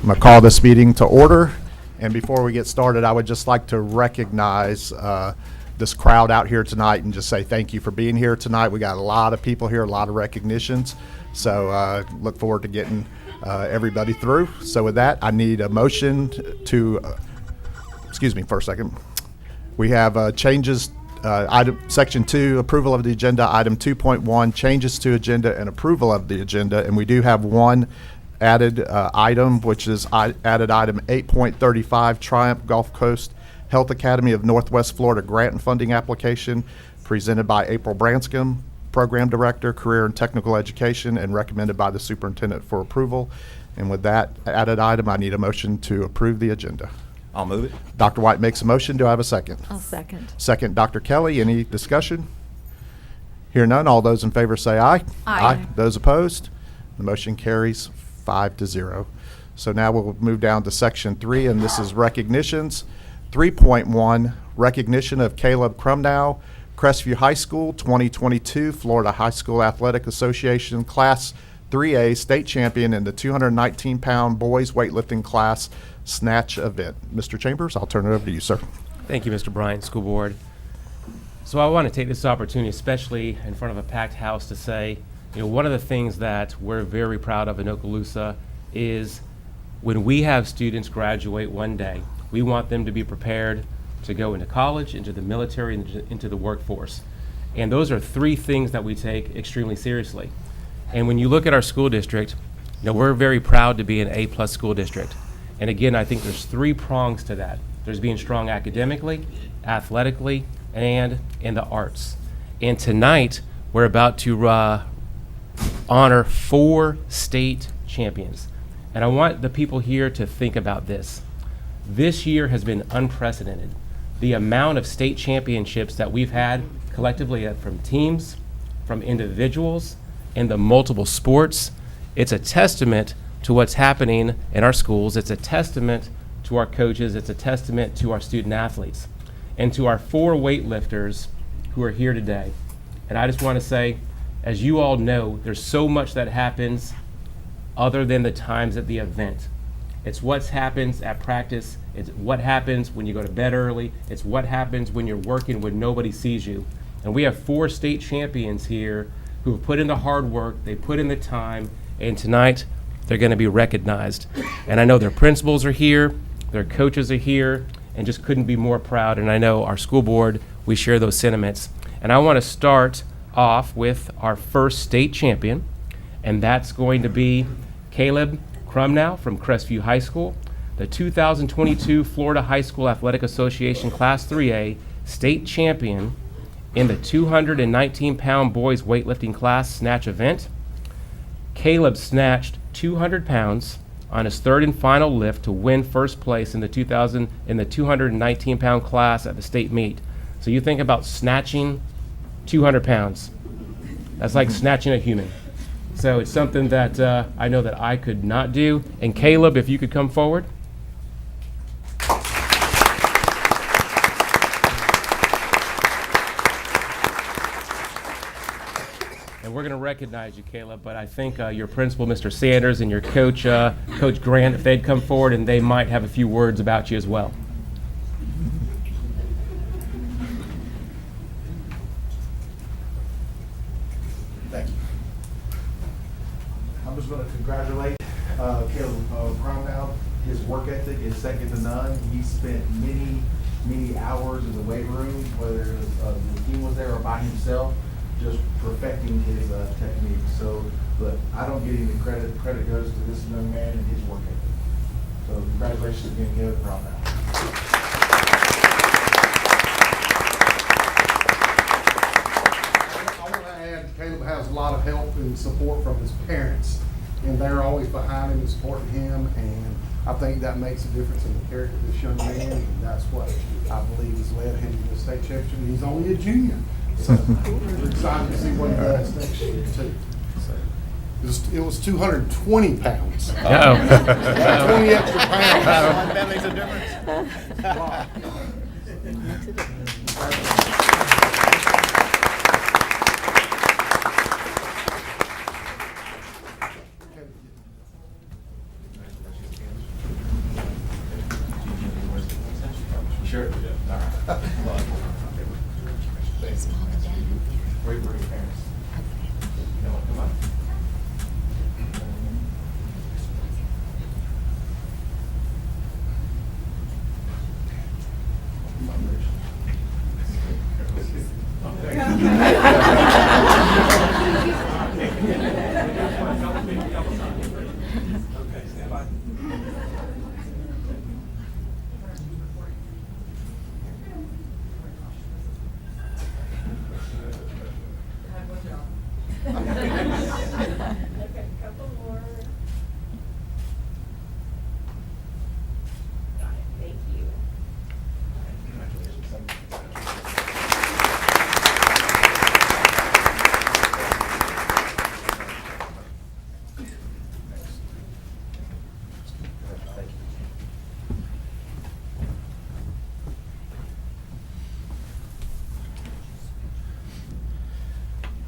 I'm going to call this meeting to order. And before we get started, I would just like to recognize this crowd out here tonight and just say thank you for being here tonight. We got a lot of people here, a lot of recognitions. So look forward to getting everybody through. So with that, I need a motion to, excuse me for a second. We have changes, Section 2, approval of the agenda, item 2.1, changes to agenda and approval of the agenda. And we do have one added item, which is added item 8.35, Triumph Gulf Coast Health Academy of Northwest Florida grant and funding application presented by April Branscombe, Program Director, Career and Technical Education, and recommended by the Superintendent for approval. And with that added item, I need a motion to approve the agenda. I'll move it. Dr. White makes a motion. Do I have a second? I'll second. Second, Dr. Kelly. Any discussion? Hear none. All those in favor say aye. Aye. Those opposed? The motion carries 5-0. So now we'll move down to Section 3, and this is recognitions. 3.1, recognition of Caleb Crumnow, Crestview High School 2022 Florida High School Athletic Association Class 3A state champion in the 219-pound boys weightlifting class snatch event. Mr. Chambers, I'll turn it over to you, sir. Thank you, Mr. Bryant, School Board. So I want to take this opportunity, especially in front of a packed house, to say, one of the things that we're very proud of in Okaloosa is when we have students graduate one day, we want them to be prepared to go into college, into the military, and into the workforce. And those are three things that we take extremely seriously. And when you look at our school district, we're very proud to be an A+ school district. And again, I think there's three prongs to that. There's being strong academically, athletically, and in the arts. And tonight, we're about to honor 4 state champions. And I want the people here to think about this. This year has been unprecedented. The amount of state championships that we've had collectively from teams, from individuals, in the multiple sports, it's a testament to what's happening in our schools. It's a testament to our coaches. It's a testament to our student athletes and to our 4 weightlifters who are here today. And I just want to say, as you all know, there's so much that happens other than the times at the event. It's what happens at practice. It's what happens when you go to bed early. It's what happens when you're working when nobody sees you. And we have 4 state champions here who have put in the hard work, they put in the time, and tonight they're going to be recognized. And I know their principals are here, their coaches are here, and just couldn't be more proud. And I know our school board, we share those sentiments. And I want to start off with our first state champion, and that's going to be Caleb Crumnow from Crestview High School, the 2022 Florida High School Athletic Association Class 3A state champion in the 219-pound boys weightlifting class snatch event. Caleb snatched 200 pounds on his third and final lift to win first place in the 219-pound class at the state meet. So you think about snatching 200 pounds. That's like snatching a human. So it's something that I know that I could not do. And Caleb, if you could come forward. And we're going to recognize you, Caleb, but I think your principal, Mr. Sanders, and your coach, Coach Grant, if they'd come forward, and they might have a few words about you as well. Thank you. I'm just going to congratulate Caleb Crumnow. His work ethic is second to none. He spent many hours in the weight room, whether the team was there or by himself, just perfecting his technique. So, but I don't get any credit. Credit goes to this young man and his work ethic. So congratulations again, Caleb Crumnow. Caleb has a lot of help and support from his parents, and they're always behind him and supporting him, and I think that makes a difference in the character of this young man, and that's what I believe has led him to the state championship. He's only a junior, so we're excited to see what he does next year too. So it was 220 pounds. 20 extra pounds. That makes a difference. Okay, couple more. Got it, thank you.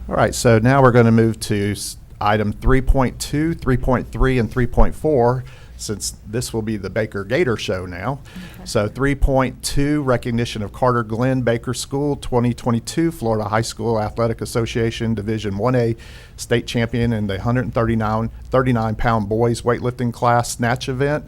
All right, so now we're going to move to item 3.2, 3.3, and 3.4, since this will be the Baker Gator Show now. So 3.2, recognition of Carter Glenn Baker School 2022 Florida High School Athletic Association Division 1A state champion in the 39-pound boys weightlifting class snatch event.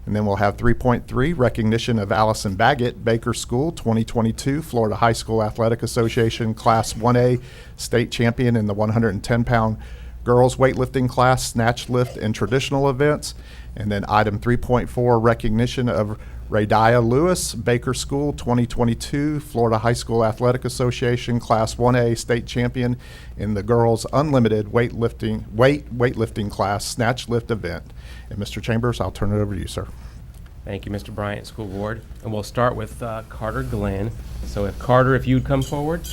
And then we'll have 3.3, recognition of Allison Baggett, Baker School 2022 Florida High School Athletic Association Class 1A state champion in the 110-pound girls weightlifting class, snatch, lift, and traditional events. And then item 3.4, recognition of Radiah Lewis, Baker School 2022 Florida High School Athletic Association Class 1A state champion in the girls unlimited weightlifting class, snatch, lift event. And Mr. Chambers, I'll turn it over to you, sir. Thank you, Mr. Bryant, School Board. And we'll start with Carter Glenn. So if Carter, if you'd come forward.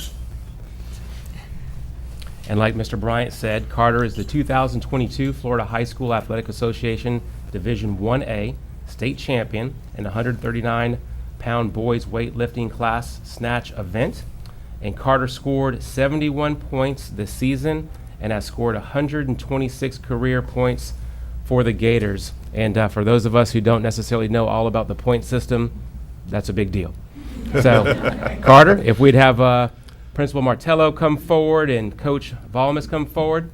And like Mr. Bryant said, Carter is the 2022 Florida High School Athletic Association Division 1A state champion in the 139-pound boys weightlifting class snatch event. And Carter scored 71 points this season and has scored 126 career points for the Gators. And for those of us who don't necessarily know all about the point system, that's a big deal. So, Carter, if we'd have Principal Martello come forward and Coach Volmus come forward.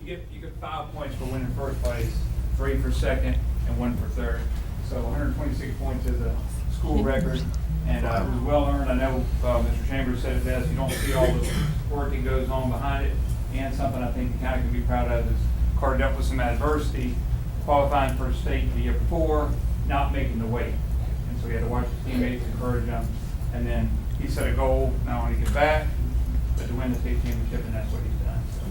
You get 5 points for winning first place, 3 for second, and 1 for third. So 126 points is a school record, and it was well earned. I know Mr. Chambers said it best. You don't see all the work that goes on behind it, and something I think you kind of can be proud of is Carter dealt with some adversity, qualifying for state the year before, not making the weight. And so he had to watch his teammates, encourage them, and then he set a goal not only to get back, but to win the state championship, and that's what he's done. So.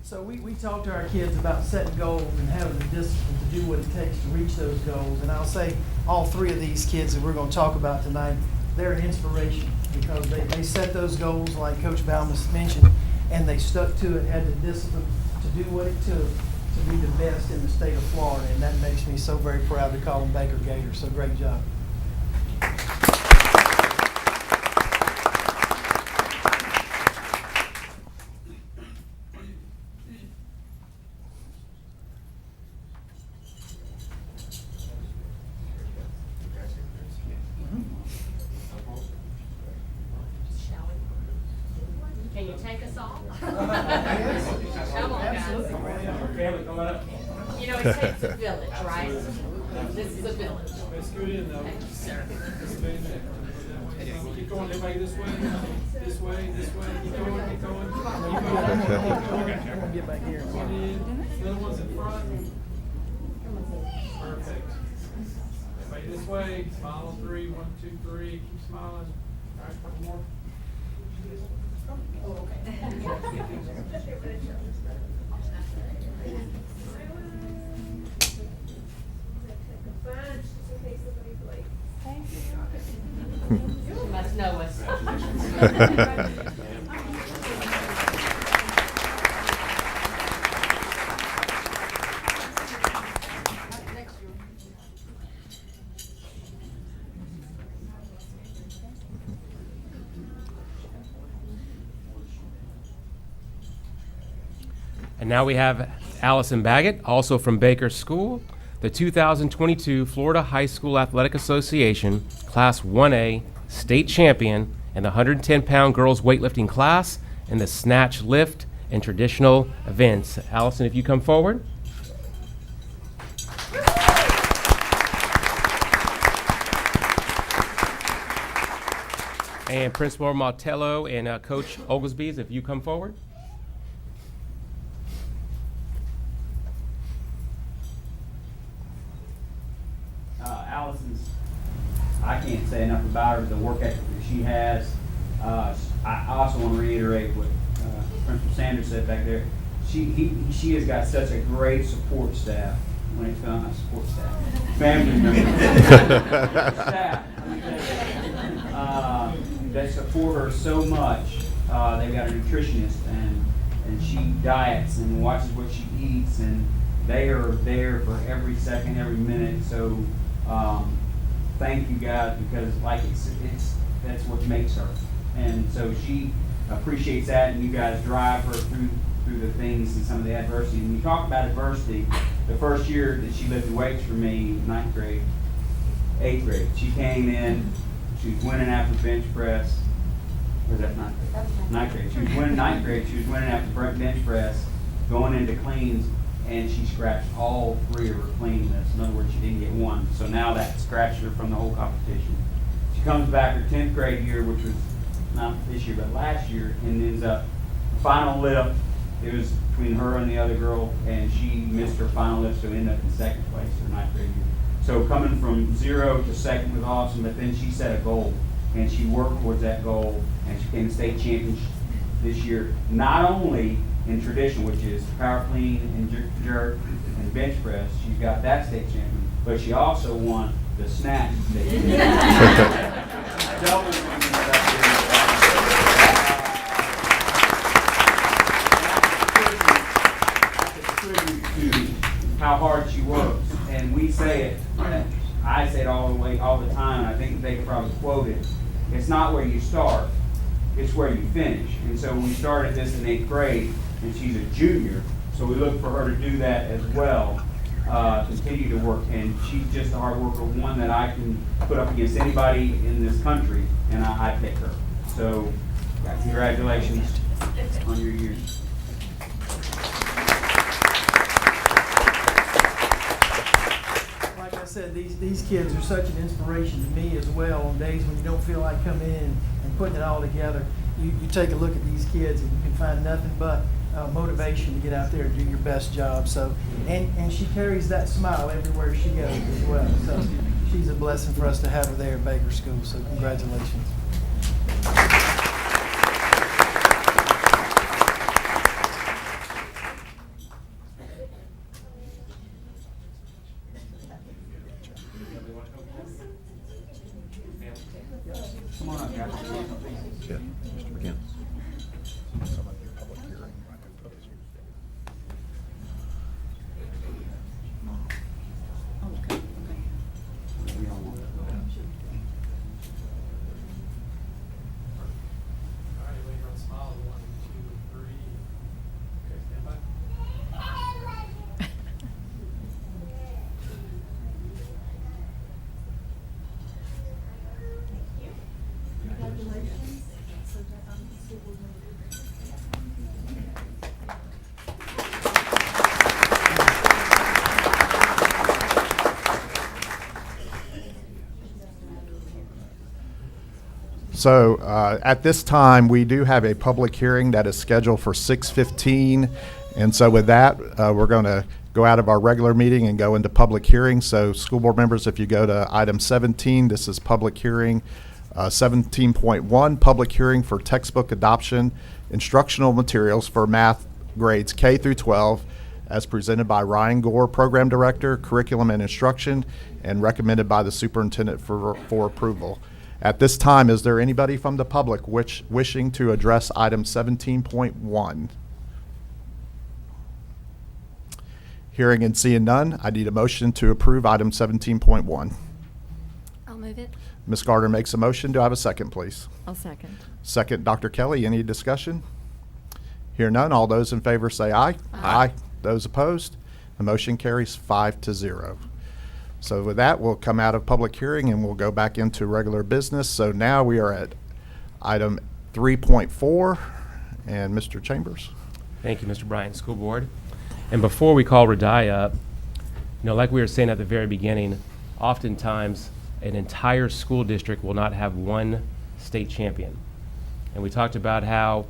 So we talk to our kids about setting goals and having the discipline to do what it takes to reach those goals. And I'll say all three of these kids that we're going to talk about tonight, they're an inspiration because they set those goals like Coach Balmus mentioned, and they stuck to it, had the discipline to do what it took to be the best in the state of Florida. And that makes me so very proud to call them Baker Gators. So great job. Can you take us all? Yes. Come on, guys. Family, come on up. You know, it takes a village, right? This is a village. Thank you, sir. Keep going, everybody this way, this way, this way, keep going, keep going. I'm going to get back here. One in, the other one's in front. Perfect. Everybody this way, smile on 3, 1, 2, 3, keep smiling. All right, a couple more. You must know us. And now we have Allison Baggett, also from Baker School, the 2022 Florida High School Athletic Association Class 1A state champion in the 110-pound girls weightlifting class in the snatch, lift, and traditional events. Allison, if you come forward. And Principal Martello and Coach Oglesby, if you come forward. Allison's, I can't say enough about her, the work ethic that she has. I also want to reiterate what Principal Sanders said back there. She has got such a great support staff when it comes to support staff, family members, staff, that support her so much. They've got a nutritionist and she diets and watches what she eats, and they are there for every second, every minute. So thank you guys, because like it's that's what makes her, and so she appreciates that, and you guys drive her through the things and some of the adversity. And we talk about adversity. The first year that she lived in weights for me, 9th grade, 8th grade, she came in, she was winning after bench press. Or was that 9th grade? 9th grade. She was winning 9th grade. She was winning after bench press, going into cleans, and she scratched all 3 of her clean lists. In other words, she didn't get 1. So now that scratched her from the whole competition. She comes back her 10th grade year, which was not this year, but last year, and ends up final lift. It was between her and the other girl, and she missed her final lift, so ended up in 2nd place her 9th grade year. So coming from 0 to 2nd was awesome, but then she set a goal, and she worked towards that goal, and she became the state champion this year, not only in tradition, which is power clean and jerk and bench press. She's got that state champion, but she also won the snatch state champion. Double winning stuff here. How hard she works, and we say it. I say it all the time. And I think they could probably quote it. It's not where you start; it's where you finish. And so we started this in 8th grade, and she's a junior. So we look for her to do that as well. Continue to work, and she's just a hard worker, one that I can put up against anybody in this country, and I pick her. So, congratulations on your years. Like I said, these kids are such an inspiration to me as well. On days when you don't feel like coming in and putting it all together, you take a look at these kids and you can find nothing but motivation to get out there and do your best job. So, and she carries that smile everywhere she goes as well. So she's a blessing for us to have her there at Baker School. So congratulations. Come on up, guys. Yeah, Mr. McGinn. Public hearing. All right, waiting on smile. 1, 2, 3. Okay, stand by. So at this time, we do have a public hearing that is scheduled for 6:15. And so with that, we're going to go out of our regular meeting and go into public hearing. So school board members, if you go to item 17, this is public hearing 17.1, public hearing for textbook adoption, instructional materials for math grades K through 12, as presented by Ryan Gore, Program Director, Curriculum and Instruction, and recommended by the Superintendent for approval. At this time, is there anybody from the public wishing to address item 17.1? Hearing and seeing none, I need a motion to approve item 17.1. I'll move it. Ms. Gardner makes a motion. Do I have a second, please? I'll second. Second, Dr. Kelly. Any discussion? Hear none. All those in favor say aye. Aye. Those opposed? The motion carries 5-0. So with that, we'll come out of public hearing and we'll go back into regular business. So now we are at item 3.4, and Mr. Chambers. Thank you, Mr. Bryant, School Board. And before we call Radai up, like we were saying at the very beginning, oftentimes an entire school district will not have one state champion. And we talked about how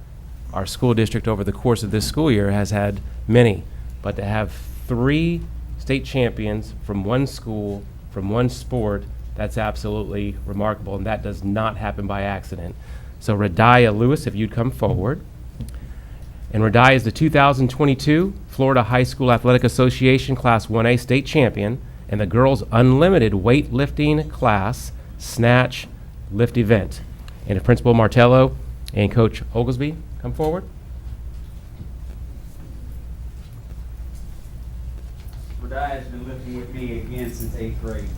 our school district over the course of this school year has had many, but to have 3 state champions from one school, from one sport, that's absolutely remarkable, and that does not happen by accident. So Radiah Lewis, if you'd come forward. And Radiah is the 2022 Florida High School Athletic Association Class 1A state champion in the Girls Unlimited Weightlifting Class Snatch Lift event. And if Principal Martello and Coach Oglesby come forward. Radiah has been lifting with me again since 8th grade.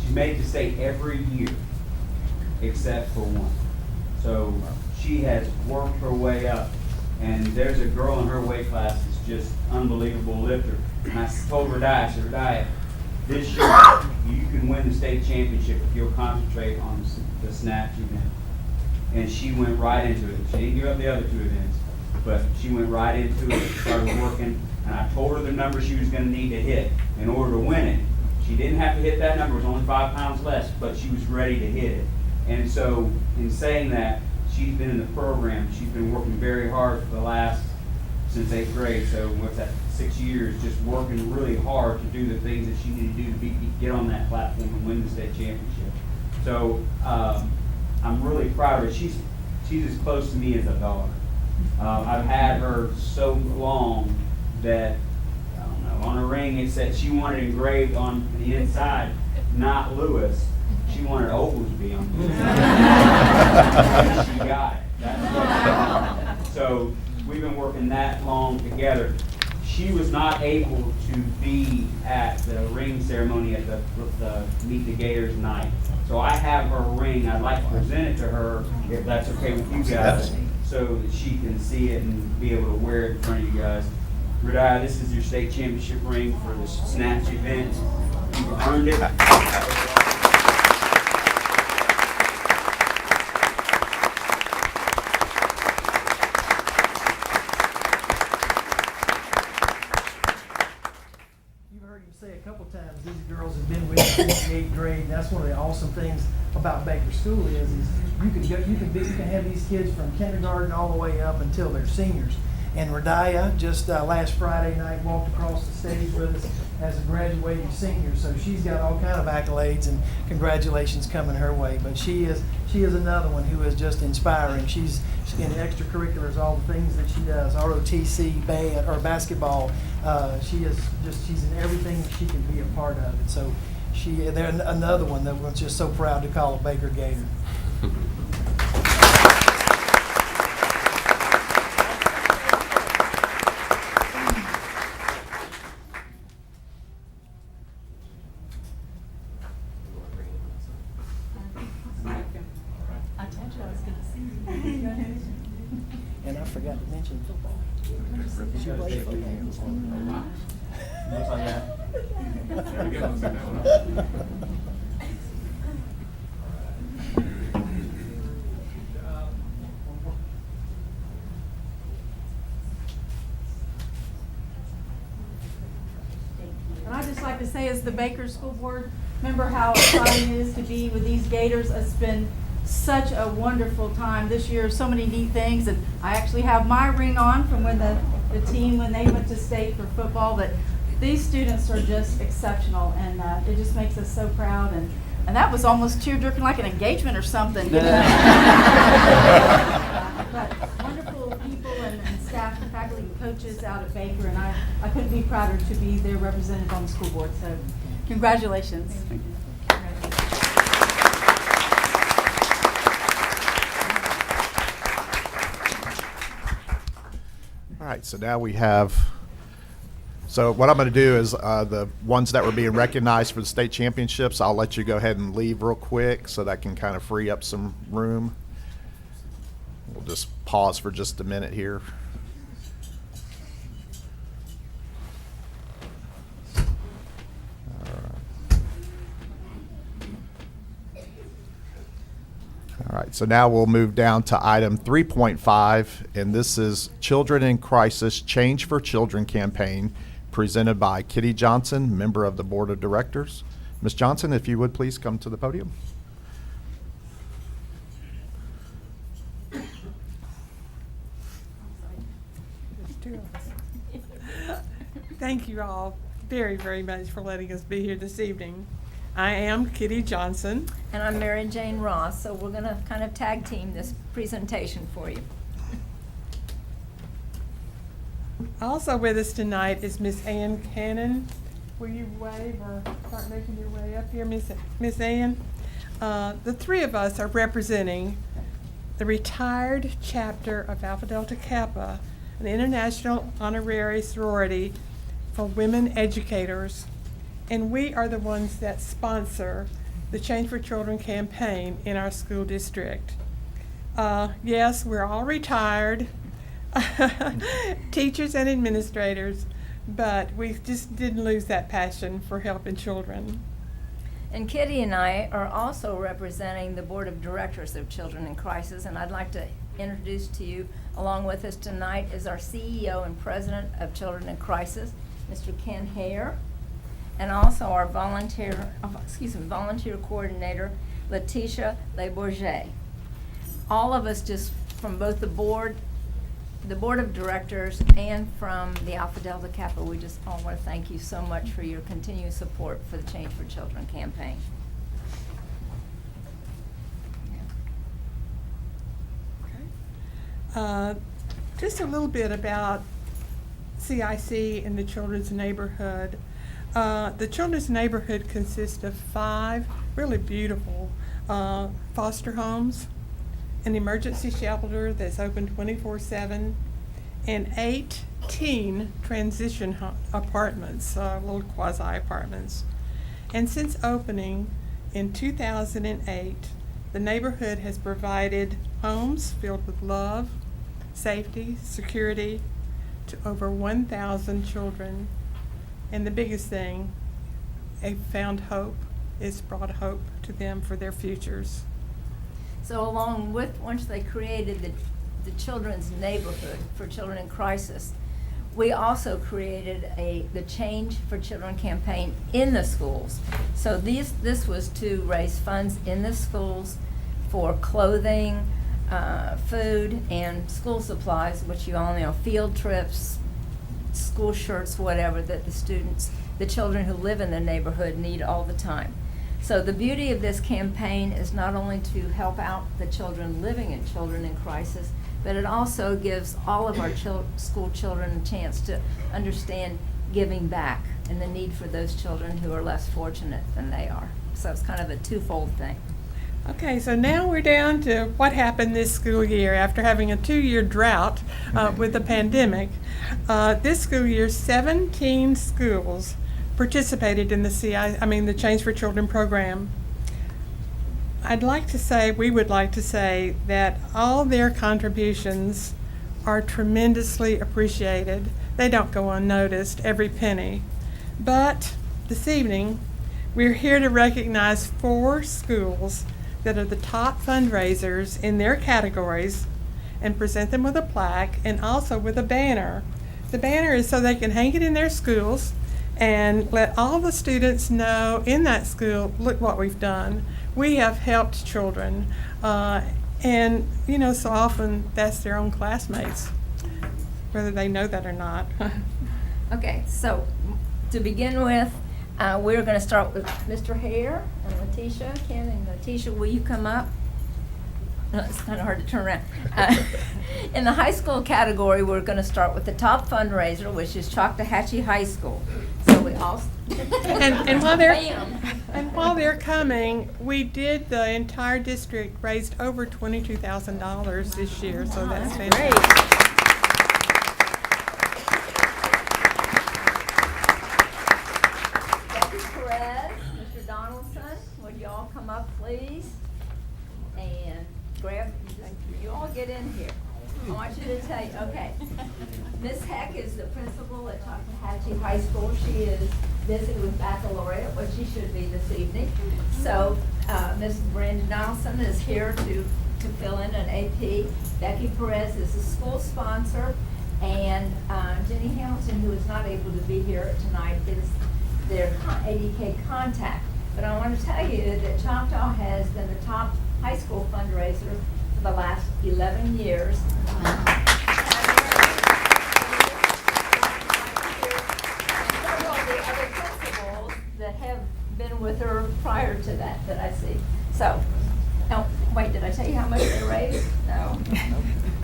She's made the state every year except for one. So she has worked her way up. And there's a girl in her weight class that's just unbelievable lifter. And I told Radiah, I said, Radiah, this year you can win the state championship if you'll concentrate on the snatch event. And she went right into it. She didn't give up the other 2 events, but she went right into it, started working. And I told her the number she was going to need to hit in order to win it. She didn't have to hit that number, it was only 5 pounds less, but she was ready to hit it. And so in saying that, she's been in the program. She's been working very hard for the last, since 8th grade, so what's that, 6 years, just working really hard to do the things that she needed to do to get on that platform and win the state championship. So I'm really proud of her. She's as close to me as a daughter. I've had her so long that, I don't know, on her ring it said she wanted engraved on the inside, not Lewis. She wanted Oglesby on the inside. She got it. So we've been working that long together. She was not able to be at the ring ceremony at the Meet the Gators night. So I have her ring. I'd like to present it to her, if that's okay with you guys, so that she can see it and be able to wear it in front of you guys. Radiah, this is your state championship ring for the snatch event. You earned it. A couple times, these girls have been with us since the 8th grade. And that's one of the awesome things about Baker School is you can have these kids from kindergarten all the way up until they're seniors. And Radiah just last Friday night walked across the stage with us as a graduating senior. So she's got all kind of accolades and congratulations coming her way. But she is another one who is just inspiring. She's in extracurriculars, all the things that she does, ROTC, band or basketball. She's in everything that she can be a part of. And so they're another one that we're just so proud to call a Baker Gator. I told you I was going to see you. And I forgot to mention football. She played football. Looks like that. And I'd just like to say, as the Baker School Board member, how exciting it is to be with these Gators. It's been such a wonderful time this year, so many neat things, and I actually have my ring on from when the team, when they went to state for football. But these students are just exceptional, and it just makes us so proud. And that was almost tear-jerking, like an engagement or something. You know? But wonderful people and staff and faculty and coaches out at Baker, and I couldn't be prouder to be their representative on the school board. So congratulations. Thank you. All right, so now we have, so what I'm going to do is the ones that were being recognized for the state championships, I'll let you go ahead and leave real quick so that can kind of free up some room. We'll just pause for just a minute here. All right, so now we'll move down to item 3.5, and this is Children in Crisis Change for Children campaign, presented by Kitty Johnson, member of the Board of Directors. Ms. Johnson, if you would please come to the podium. Thank you all very, very much for letting us be here this evening. I am Kitty Johnson. And I'm Mary Jane Ross, so we're going to kind of tag team this presentation for you. Also with us tonight is Miss Ann Cannon. Will you wave or start making your way up here, Miss Ann? The three of us are representing the retired chapter of Alpha Delta Kappa, an international honorary sorority for women educators, and we are the ones that sponsor the Change for Children campaign in our school district. Yes, we're all retired, teachers and administrators, but we just didn't lose that passion for helping children. And Kitty and I are also representing the Board of Directors of Children in Crisis, and I'd like to introduce to you, along with us tonight, is our CEO and President of Children in Crisis, Mr. Ken Hare, and also our volunteer coordinator, Letitia LeBourget. All of us, just from both the board of directors and from the Alpha Delta Kappa, we just all want to thank you so much for your continued support for the Change for Children campaign. Just a little bit about CIC and the Children's Neighborhood. The Children's Neighborhood consists of 5 really beautiful foster homes, an emergency shelter that's open 24/7, and 18 transition apartments, little quasi-apartments. And since opening in 2008, the neighborhood has provided homes filled with love, safety, security to over 1,000 children. And the biggest thing, they found hope. It's brought hope to them for their futures. So along with, once they created the Children's Neighborhood for Children in Crisis, we also created the Change for Children campaign in the schools. So this was to raise funds in the schools for clothing, food, and school supplies, which you all know, field trips, school shirts, whatever, that the children who live in the neighborhood need all the time. So the beauty of this campaign is not only to help out the children living in Children in Crisis, but it also gives all of our school children a chance to understand giving back and the need for those children who are less fortunate than they are. So it's kind of a twofold thing. Okay, so now we're down to what happened this school year after having a 2-year drought with the pandemic. This school year, 17 schools participated in the Change for Children program. we would like to say that all their contributions are tremendously appreciated. They don't go unnoticed, every penny. But this evening, we're here to recognize 4 schools that are the top fundraisers in their categories and present them with a plaque and also with a banner. The banner is so they can hang it in their schools and let all the students know in that school, look what we've done. We have helped children. And, so often that's their own classmates, whether they know that or not. Okay, so to begin with, we're going to start with Mr. Hare and Letitia. Ken and Letitia, will you come up? No, it's kind of hard to turn around. In the high school category, we're going to start with the top fundraiser, which is Choctawhatchee High School. So we all and while they're coming, we did the entire district raised over $22,000 this year, so that's fantastic. Becky Perez, Mr. Donaldson, would you all come up, please? And grab, you all get in here. I want you to tell you, okay. Ms. Heck is the principal at Choctawhatchee High School. She is busy with baccalaureate, which she should be this evening. So Ms. Brandon Donaldson is here to fill in an AP. Becky Perez is the school sponsor. And Jenny Hamilton, who is not able to be here tonight, is their ADK contact. But I want to tell you that Choctaw has been the top high school fundraiser for the last 11 years. been with her prior to that I see. So, oh, wait, did I tell you how much they raised? No.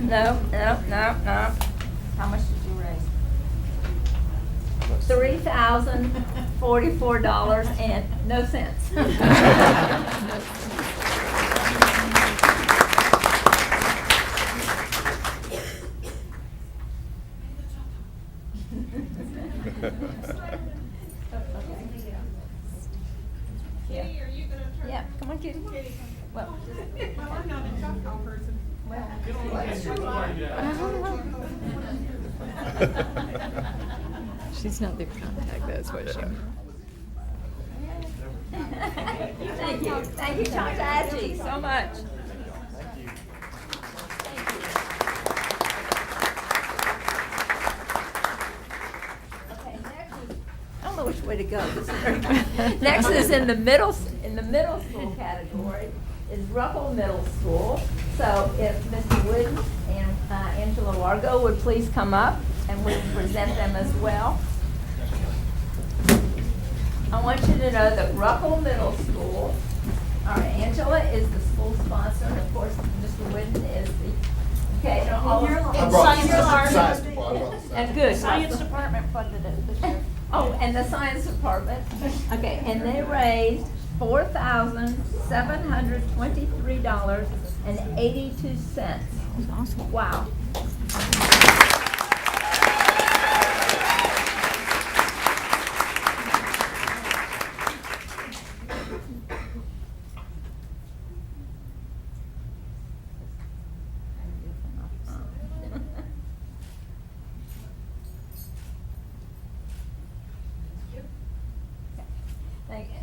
No. How much did you raise? $3,044 and no cents. Yeah. Yeah, come on, Kitty. Well, I'm not a choctaw person. She's not their contact, that's what she. Thank you, Chantaji, so much. Okay, next is, I don't know which way to go. This is very good. Next is in the middle school category is Ruckle Middle School. So if Mr. Wooden and Angela Largo would please come up and we will present them as well. I want you to know that Ruckle Middle School, all right, Angela is the school sponsor, and of course, Mr. Wooden is the, okay, and all of and good. Science department funded it this year. Oh, and the science department, okay, and they raised $4,723.82. Wow.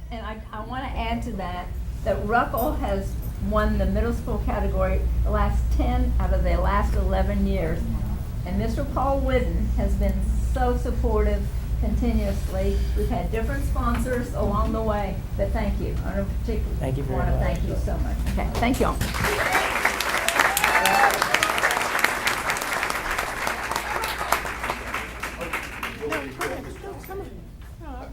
And I want to add to that Ruckle has won the middle school category the last 10 out of the last 11 years. And Mr. Paul Whidden has been so supportive continuously. We've had different sponsors along the way, but thank you. I particularly want to thank you so much. Okay, thank you all.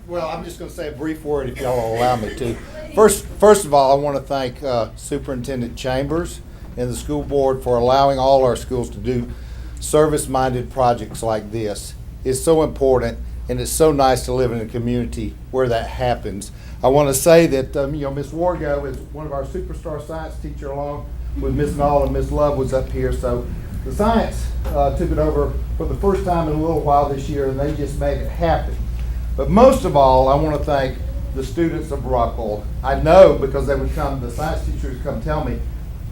Well, I'm just going to say a brief word if y'all will allow me to. First of all, I want to thank Superintendent Chambers and the school board for allowing all our schools to do service-minded projects like this. It's so important, and it's so nice to live in a community where that happens. I want to say that Ms. Wargo is one of our superstar science teacher, along with Ms. Knoll and Ms. Love was up here. So the science took it over for the first time in a little while this year, and they just made it happen. But most of all, I want to thank the students of Ruckle. I know because they would come, the science teachers come tell me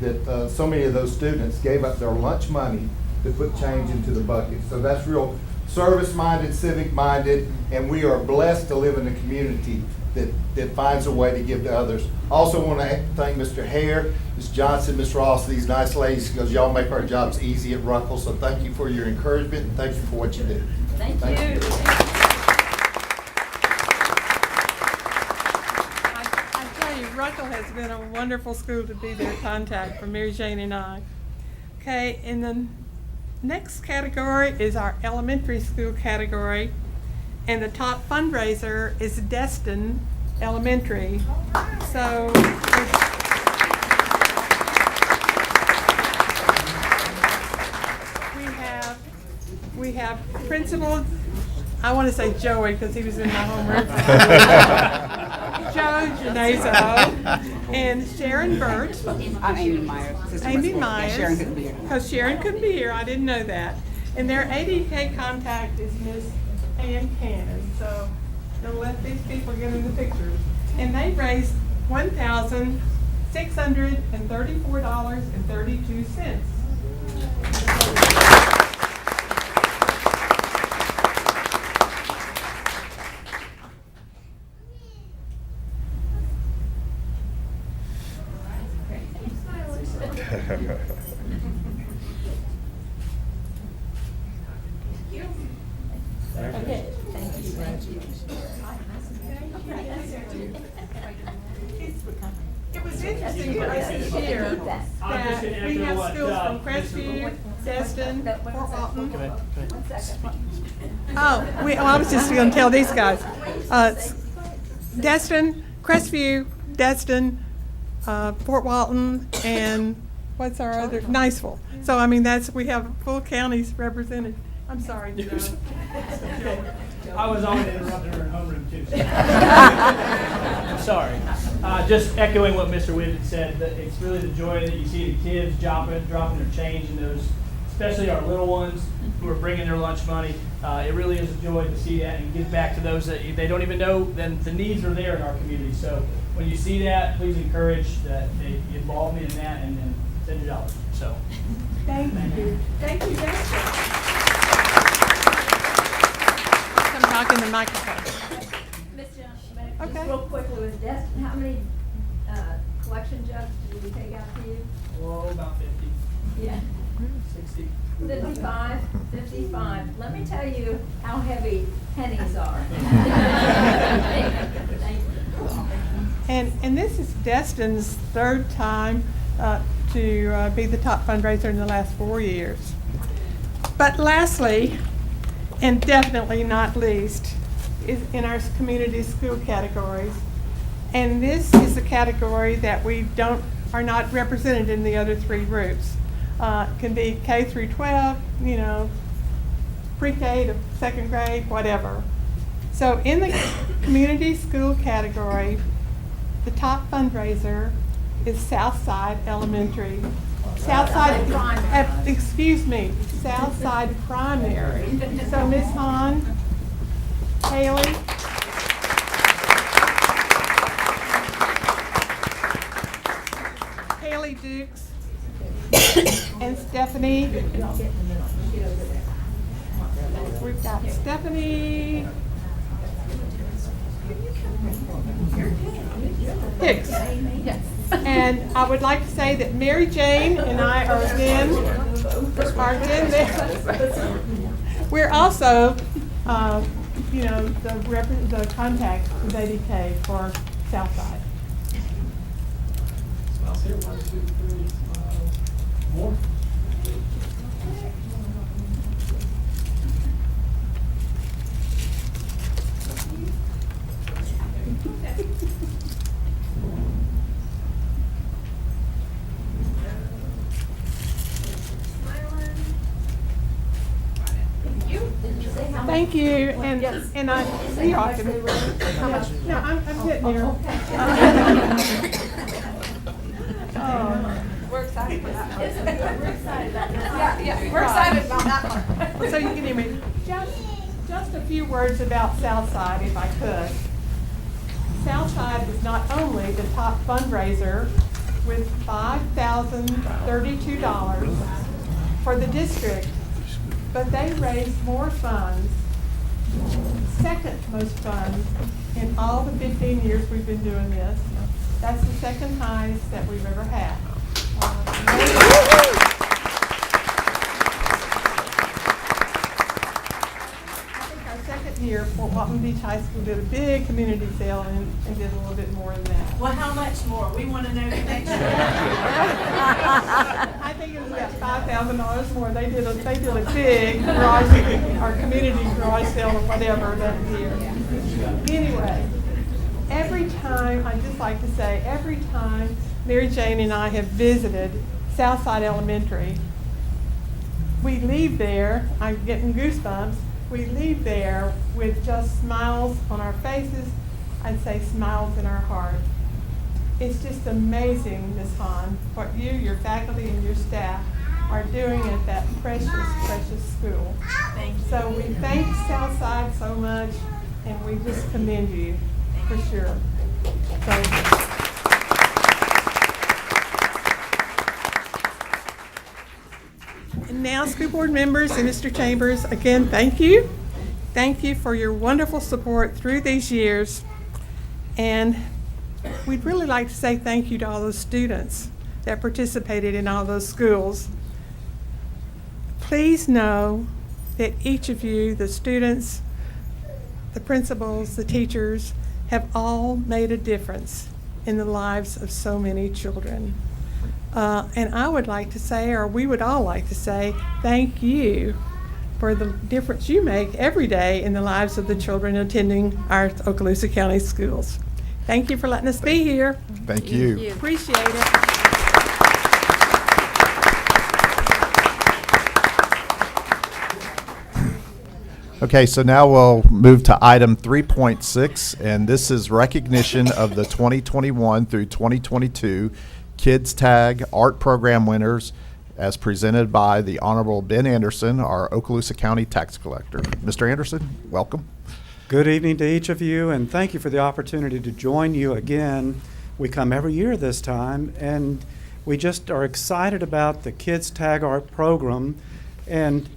that so many of those students gave up their lunch money to put change into the bucket. So that's real service-minded, civic-minded, and we are blessed to live in a community that finds a way to give to others. Also want to thank Mr. Hare, Ms. Johnson, Ms. Ross, these nice ladies, because y'all make our jobs easy at Ruckle. So thank you for your encouragement, and thank you for what you do. Thank you. Ruckle has been a wonderful school to be their contact for Mary Jane and I. Okay, and the next category is our elementary school category, and the top fundraiser is Destin Elementary. So we have Principal, I want to say Joey because he was in my homework. Joe Genazo and Sharon Burt. I'm Amy Myers. Amy Myers. Sharon couldn't be here. Because Sharon couldn't be here, I didn't know that. And their ADK contact is Miss Ann Cannon. So they'll let these people get in the pictures. And they raised $1,634.32. Okay, thank you. It was interesting for us this year that we have schools from Crestview, Destin, Fort Walton. Oh, I was just going to tell these guys. Destin, Crestview, Destin, Fort Walton, and what's our other, Niceville. So, I mean, we have full counties represented. I'm sorry, Joe. I was always interrupting her in homeroom too. So. I'm sorry. Just echoing what Mr. Whitten said, that it's really the joy that you see the kids dropping their change in those, especially our little ones who are bringing their lunch money. It really is a joy to see that and give back to those that they don't even know. Then the needs are there in our community. So when you see that, please encourage that they involve me in that and send your dollars. So Thank you. Thank you, Jessica. Come talk in the microphone. Ms. Johnson, Okay. just real quickly with Destin, how many collection jugs did we take out to you? oh, about 50, Yeah. 60. 55. Let me tell you how heavy pennies are. Thank you. And this is Destin's third time to be the top fundraiser in the last 4 years. But lastly, and definitely not least, is in our community school categories. And this is a category that are not represented in the other three groups. Can be K through 12, pre-K to second grade, whatever. So in the community school category, the top fundraiser is Southside Elementary. Southside Primary. So Ms. Hahn, Haley, Haley Dukes, and Stephanie. We've got Stephanie Hicks. Yes. And I would like to say that Mary Jane and I are again there. We're also, the contact with ADK for Southside. Smiles here, 1, 2, 3, more. Thank you, and you're welcome. No, I'm getting there. We're excited for that one. We're excited about that. Yeah, we're excited about that one. So you can hear me. Just a few words about Southside, if I could. Southside is not only the top fundraiser with $5,032 for the district, but they raised more funds, second most funds, in all the 15 years we've been doing this. That's the second highest that we've ever had. I think our second year, Fort Walton Beach High School did a big community sale and did a little bit more than that. Well, how much more? We want to know the next year. I think it was about $5,000 more. They did a big garage, our community garage sale or whatever that year. Anyway, I'd just like to say, every time Mary Jane and I have visited Southside Elementary, we leave there, I'm getting goosebumps, we leave there with just smiles on our faces, I'd say smiles in our heart. It's just amazing, Ms. Hahn, what you, your faculty, and your staff are doing at that precious, precious school. Thank you. So we thank Southside so much, and we just commend you, for sure. Thank you. And now, school board members and Mr. Chambers, again, thank you. Thank you for your wonderful support through these years. And we'd really like to say thank you to all those students that participated in all those schools. Please know that each of you, the students, the principals, the teachers, have all made a difference in the lives of so many children. And I would like to say, or we would all like to say, thank you for the difference you make every day in the lives of the children attending our Okaloosa County schools. Thank you for letting us be here. Thank you. Appreciate it. Okay, so now we'll move to item 3.6, and this is recognition of the 2021 through 2022 Kids Tag Art Program winners as presented by the Honorable Ben Anderson, our Okaloosa County Tax Collector. Mr. Anderson, welcome. Good evening to each of you, and thank you for the opportunity to join you again. We come every year this time, and we just are excited about the Kids Tag Art program, and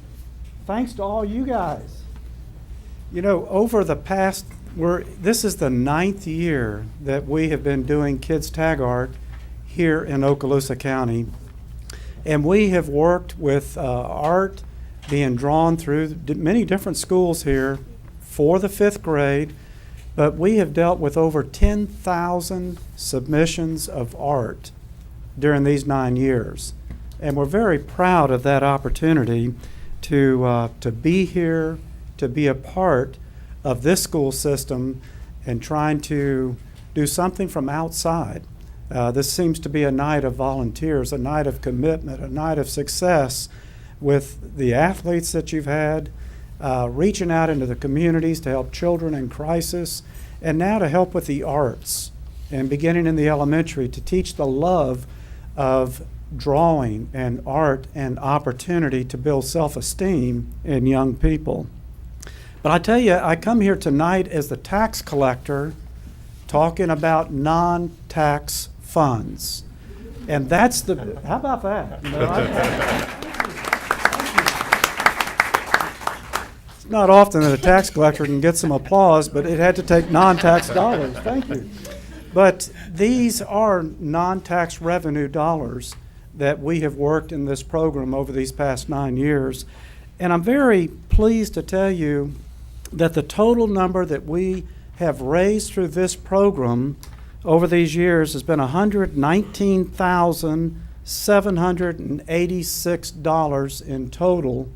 thanks to all you guys. You know, over the past, this is the 9th year that we have been doing Kids Tag Art here in Okaloosa County, and we have worked with art being drawn through many different schools here for the 5th grade, but we have dealt with over 10,000 submissions of art during these 9 years. And we're very proud of that opportunity to be here, to be a part of this school system and trying to do something from outside. This seems to be a night of volunteers, a night of commitment, a night of success with the athletes that you've had, reaching out into the communities to help children in crisis, and now to help with the arts, and beginning in the elementary to teach the love of drawing and art and opportunity to build self-esteem in young people. But I tell you, I come here tonight as the tax collector talking about non-tax funds. And that's the, how about that? You know, it's not often that a tax collector can get some applause, but it had to take non-tax dollars. Thank you. But these are non-tax revenue dollars that we have worked in this program over these past 9 years. And I'm very pleased to tell you that the total number that we have raised through this program over these years has been $119,786 in total.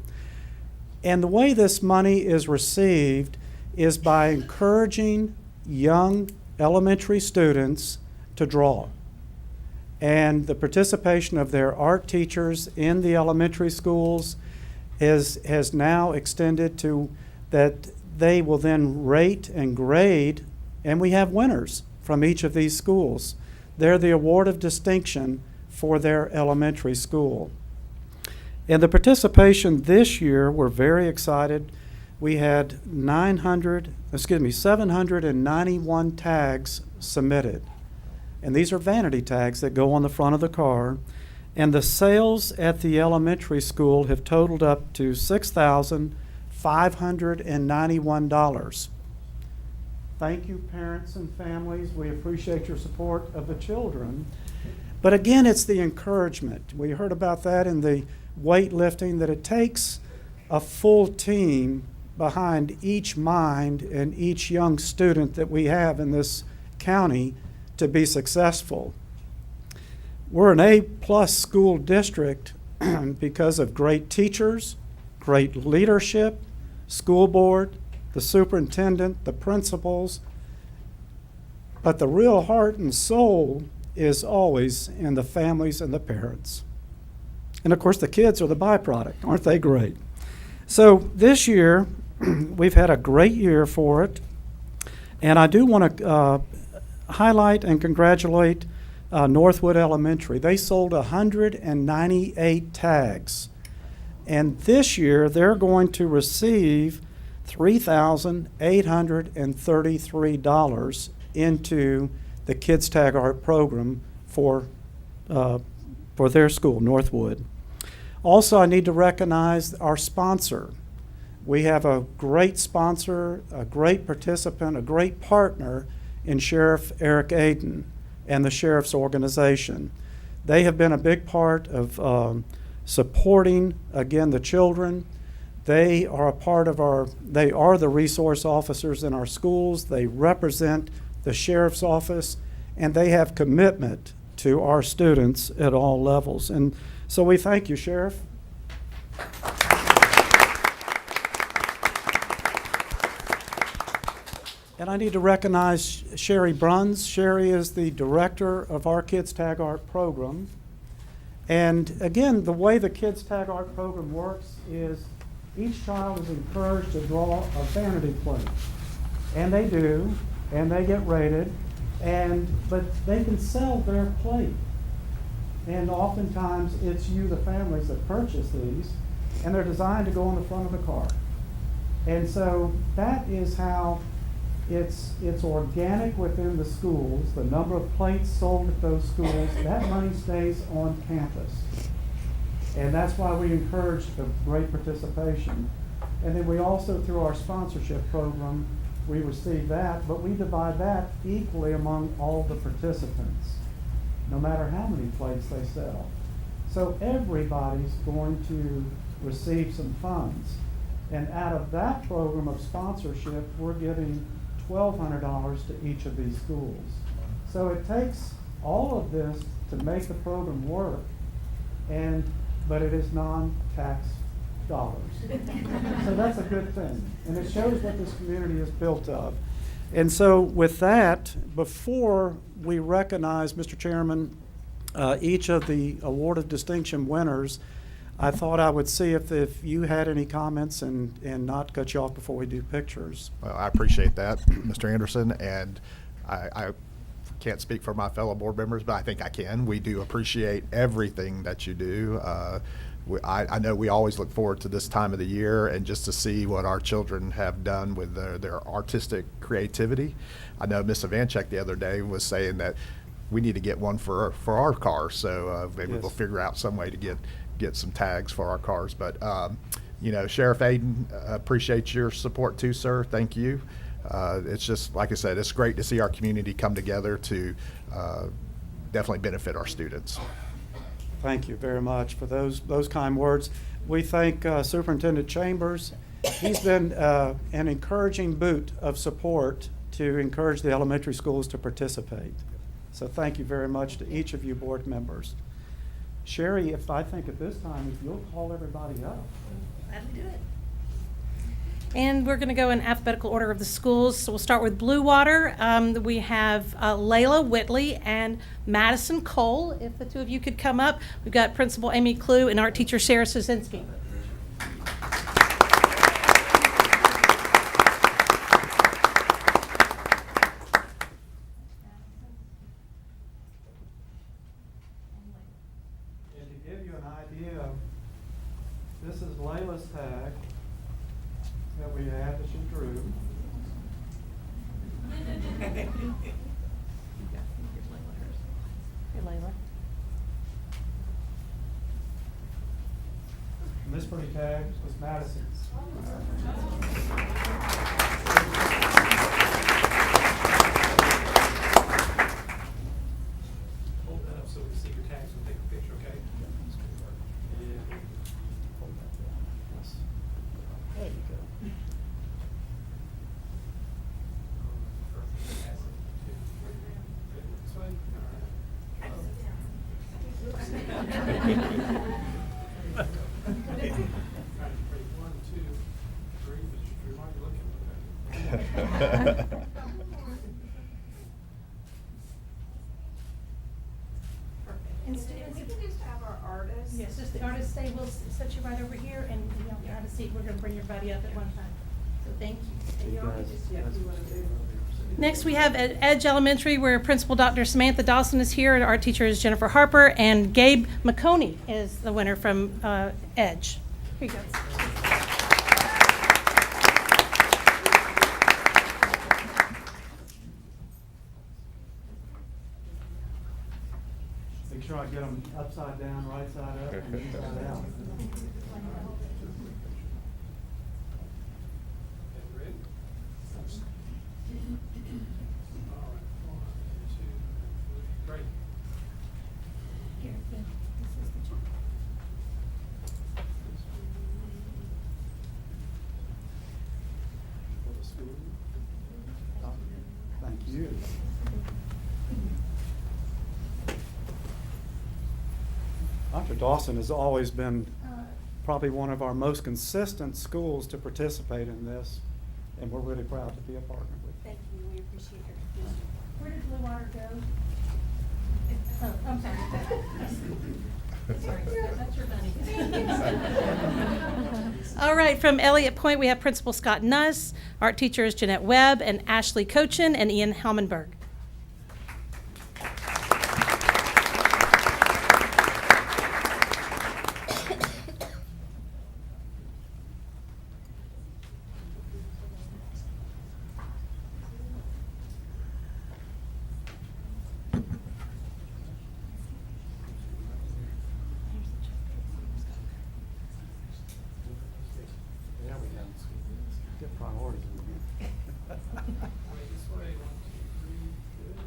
And the way this money is received is by encouraging young elementary students to draw. And the participation of their art teachers in the elementary schools has now extended to that they will then rate and grade, and we have winners from each of these schools. They're the award of distinction for their elementary school. And the participation this year, we're very excited. We had 791 tags submitted. And these are vanity tags that go on the front of the car. And the sales at the elementary school have totaled up to $6,591. Thank you, parents and families. We appreciate your support of the children. But again, it's the encouragement. We heard about that in the weightlifting, that it takes a full team behind each mind and each young student that we have in this county to be successful. We're an A+ school district because of great teachers, great leadership, school board, the superintendent, the principals. But the real heart and soul is always in the families and the parents. And of course, the kids are the byproduct. Aren't they great? So this year, we've had a great year for it. And I do want to highlight and congratulate Northwood Elementary. They sold 198 tags. And this year, they're going to receive $3,833 into the Kids Tag Art program for their school, Northwood. Also, I need to recognize our sponsor. We have a great sponsor, a great participant, a great partner in Sheriff Eric Aden and the Sheriff's organization. They have been a big part of supporting, again, the children. They are they are the resource officers in our schools. They represent the Sheriff's office, and they have commitment to our students at all levels. And so we thank you, Sheriff. And I need to recognize Sherry Bruns. Sherry is the director of our Kids Tag Art program. And again, the way the Kids Tag Art program works is each child is encouraged to draw a vanity plate. And they do, and they get rated, but they can sell their plate. And oftentimes, it's you, the families, that purchase these, and they're designed to go on the front of the car. And so that is how it's organic within the schools. The number of plates sold at those schools, that money stays on campus. And that's why we encourage the great participation. And then we also, through our sponsorship program, we receive that, but we divide that equally among all the participants, no matter how many plates they sell. So everybody's going to receive some funds. And out of that program of sponsorship, we're giving $1,200 to each of these schools. So it takes all of this to make the program work, but it is non-tax dollars. So that's a good thing. And it shows what this community is built of. And so with that, before we recognize, Mr. Chairman, each of the Award of Distinction winners, I thought I would see if you had any comments and not cut you off before we do pictures. Well, I appreciate that, Mr. Anderson, and I can't speak for my fellow board members, but I think I can. We do appreciate everything that you do. I know we always look forward to this time of the year and just to see what our children have done with their artistic creativity. I know Ms. Ivanchek the other day was saying that we need to get one for our cars, so maybe Yes. we'll figure out some way to get some tags for our cars. But Sheriff Aiden, appreciate your support too, sir. Thank you. It's just, like I said, it's great to see our community come together to definitely benefit our students. Thank you very much for those kind words. We thank Superintendent Chambers. He's been an encouraging boot of support to encourage the elementary schools to participate. So thank you very much to each of you board members. Sherry, I think at this time, if you'll call everybody up. That'll do it. And we're going to go in alphabetical order of the schools. So we'll start with Blue Water. We have Layla Whitley and Madison Cole. If the two of you could come up. We've got Principal Amy Clue and art teacher Sarah Sosinski. And to give you an idea, this is Layla's tag that we have that she drew. Hey, Layla. And this pretty tag was Madison's. Hold that up so we see your tags and take a picture, okay? There you go. One, two, three, but why are you looking at that? And students, we can just have our artists. Yes, just the artist stay. We'll set you right over here, and you have a seat. We're going to bring your buddy up at one time. So thank you. Next, we have at Edge Elementary, where Principal Dr. Samantha Dawson is here, and our teacher is Jennifer Harper, and Gabe McConey is the winner from Edge. Here you go. Make sure I get them upside down, right side up, and inside out. Ready? All right, 1, 2, 3, great. Here, this is the check. Thank you. Dr. Dawson has always been probably one of our most consistent schools to participate in this, and we're really proud to be a partner with. Thank you. appreciate your, where did Blue Water go? Oh, I'm sorry. Sorry, that's your money. All right, from Elliott Point, we have Principal Scott Nuss, art teachers Jeanette Webb and Ashley Cochin, and Ian Helmenberg. There we go. Get priorities in here. This way, 1, 2, 3, good.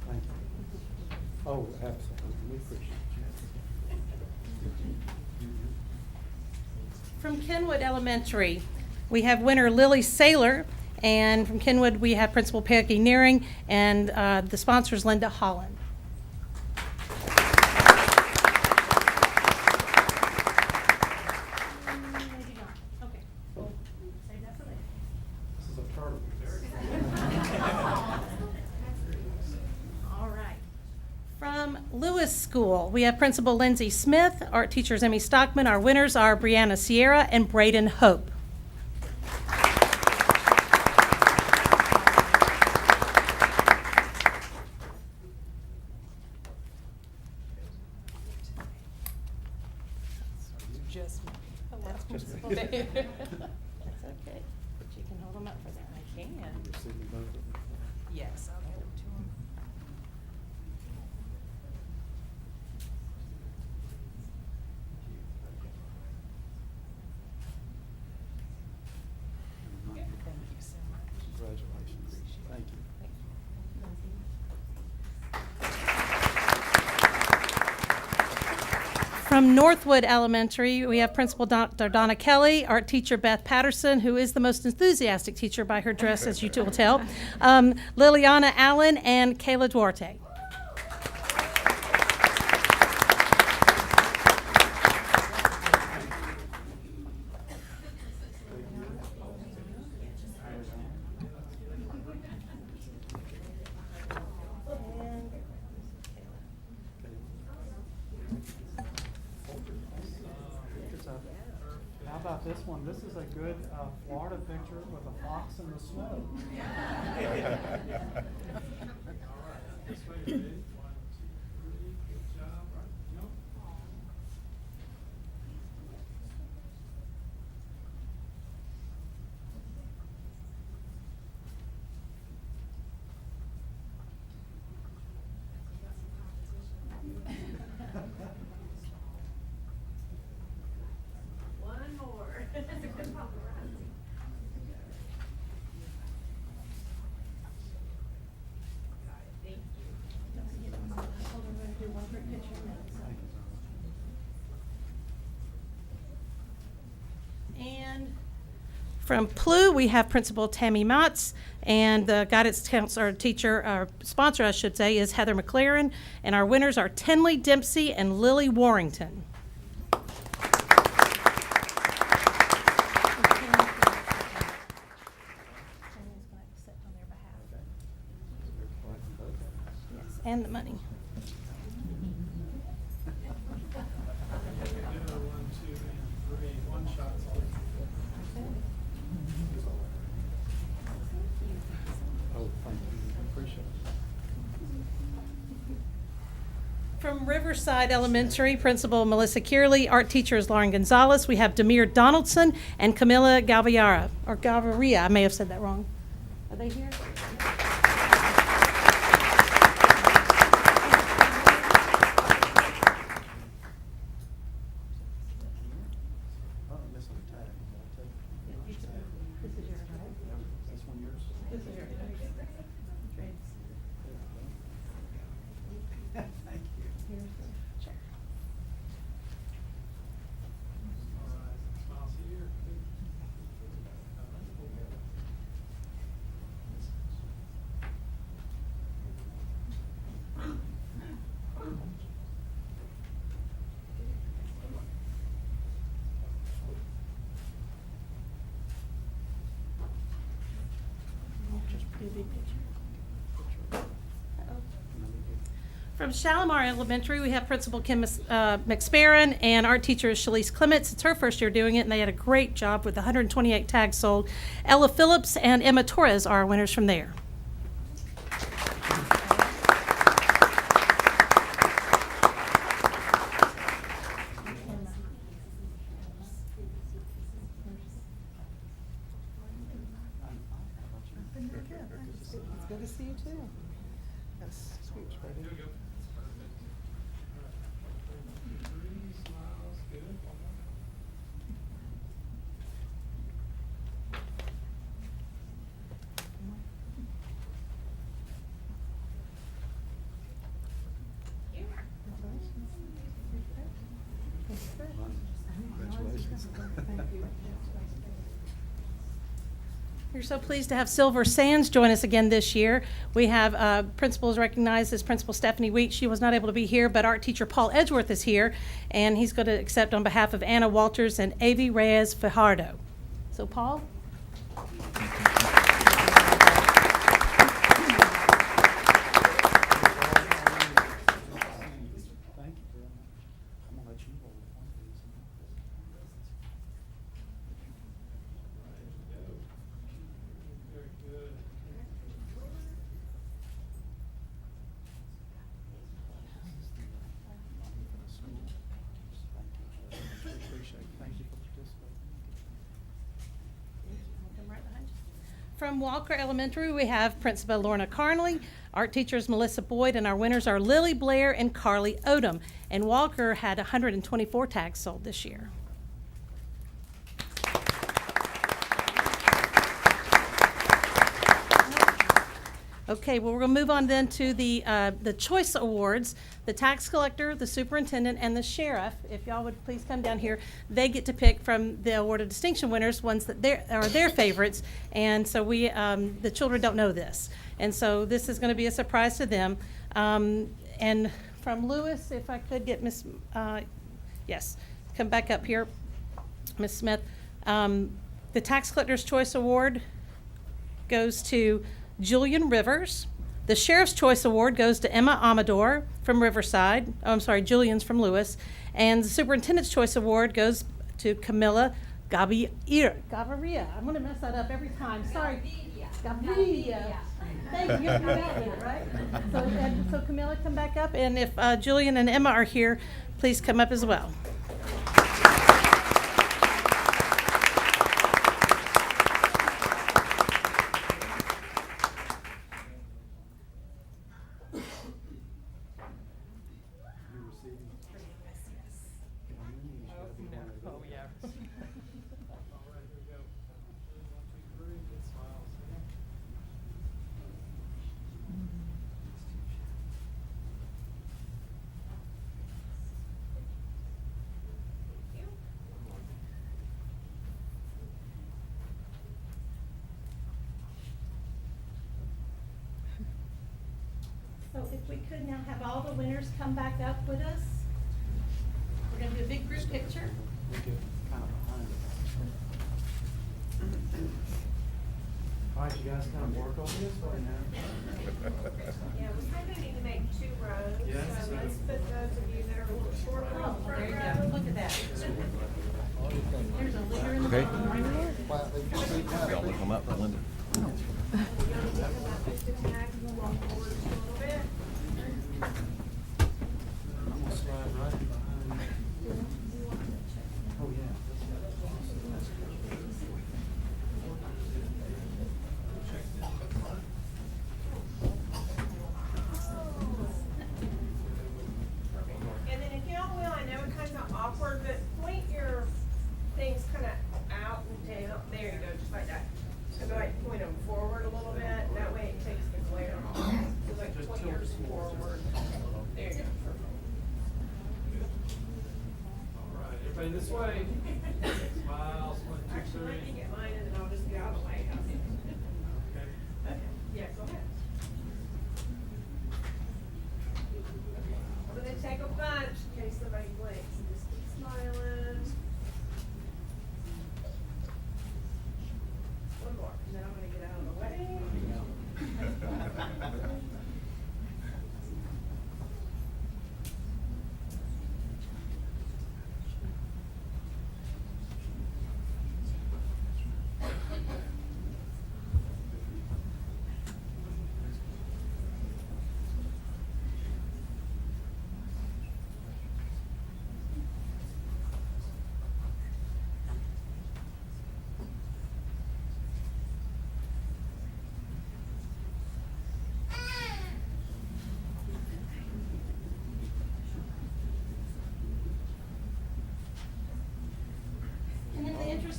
Thank you. Oh, absolutely. We appreciate you. From Kenwood Elementary, we have winner Lily Saylor, and from Kenwood, we have Principal Peggy Nearing, and the sponsor is Linda Holland. Okay, we'll save that for later. This is a turtle. All right. From Lewis School, we have Principal Lindsay Smith, art teachers Emmy Stockman. Our winners are Brianna Sierra and Braden Hope. That's Principal. That's okay, but you can hold them up for that. I can. You're sitting both of them. Yes, I'll give them to him. Thank you so much. Congratulations. Thank you. From Northwood Elementary, we have Principal Dr. Donna Kelly, art teacher Beth Patterson, who is the most enthusiastic teacher by her dress, as you two will tell, Liliana Allen, and Kayla Duarte. How about this one? This is a good Florida picture with a fox in the snow. This way, ready? 1, 2, 3, good job. Right, jump. One more. And from PLU, we have Principal Tammy Motz, and the guidance counselor teacher, our sponsor, I should say, is Heather McLaren, and our winners are Tenley Dempsey and Lily Warrington. Yes, and the money. 1, 2, and 3. One shot's all. Oh, thank you. Appreciate it. From Riverside Elementary, Principal Melissa Kearley, art teachers Lauren Gonzalez. We have Demir Donaldson and Camilla Galviara, or Galvaria. I may have said that wrong. Are they here? Oh, I'm missing a tag. This is yours, right? This one yours? This is yours. Thank you. Here's the check. All right, smiles here. From Shalimar Elementary, we have Principal Kim McSparron, and art teacher is Shalise Clements. It's her first year doing it, and they had a great job with 128 tags sold. Ella Phillips and Emma Torres are our winners from there. It's good to see you too. That's sweet, Freddie. We're so pleased to have Silver Sands join us again this year. We have principals recognized as Principal Stephanie Wheat. She was not able to be here, but art teacher Paul Edgeworth is here, and he's going to accept on behalf of Anna Walters and Avi Reyes Fajardo. So, Paul? From Walker Elementary, we have Principal Lorna Carnley, art teachers Melissa Boyd, and our winners are Lily Blair and Carly Odom. And Walker had 124 tags sold this year. Okay, well, we're going to move on then to the Choice Awards. The tax collector, the superintendent, and the sheriff, if y'all would please come down here, they get to pick from the Award of Distinction winners, ones that are their favorites. And so we, the children don't know this. And so this is going to be a surprise to them. And from Lewis, if I could get Miss, yes, come back up here, Miss Smith. The Tax Collector's Choice Award goes to Julian Rivers. The Sheriff's Choice Award goes to Emma Amador from Riverside. Oh, I'm sorry, Julian's from Lewis. And the Superintendent's Choice Award goes to Camilla Gaviria. I'm going to mess that up every time. Sorry. Gaviria. Thank you. You got it, right? So Camilla, come back up. And if Julian and Emma are here, please come up as well. So if we could now have all the winners come back up with us. We're going to do a big group picture. All right, you guys kind of work on this right now. Yeah, we kind of need to make 2 rows. Yes. So let's put those of you that are a little shorter on the front there you row. go. Look at that. There's a leader in the Okay. bottom. Y'all look them up, Linda. And then if y'all will, I know it kind of awkward, but point your things kind of out and down. There you go, just like that. So go ahead and point them forward a little bit. That way it takes the glare off. So like point yours forward. There you go. All right, everybody this way. Smiles, 1, 2, Actually, let me 3. get mine and then I'll just get out of the way. Okay. Okay, yeah, go ahead. I'm gonna take a bunch in case somebody blinks and just keep smiling. One more, and then I'm gonna get out of the way.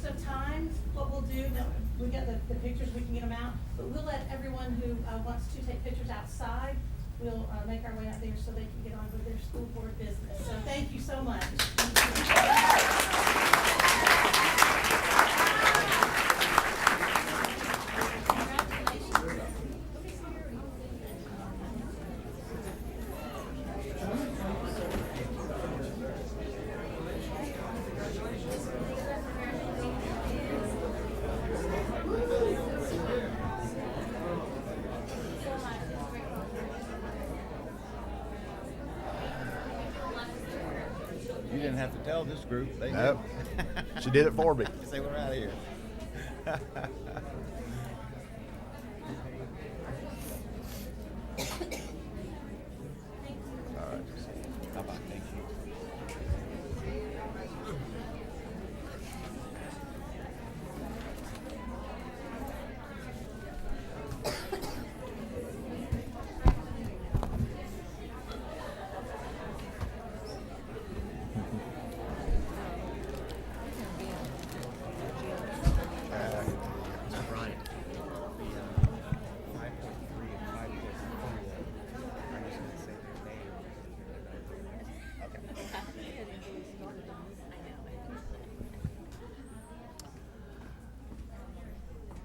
interest of time, what we'll do, now, we got the pictures, we can get them out, but we'll let everyone who wants to take pictures outside, we'll make our way out there so they can get on with their school board business. So thank you so much. You didn't have to tell this group. They Nope. did. She did it for me. Say we're out of here. All right. Bye-bye. Thank you.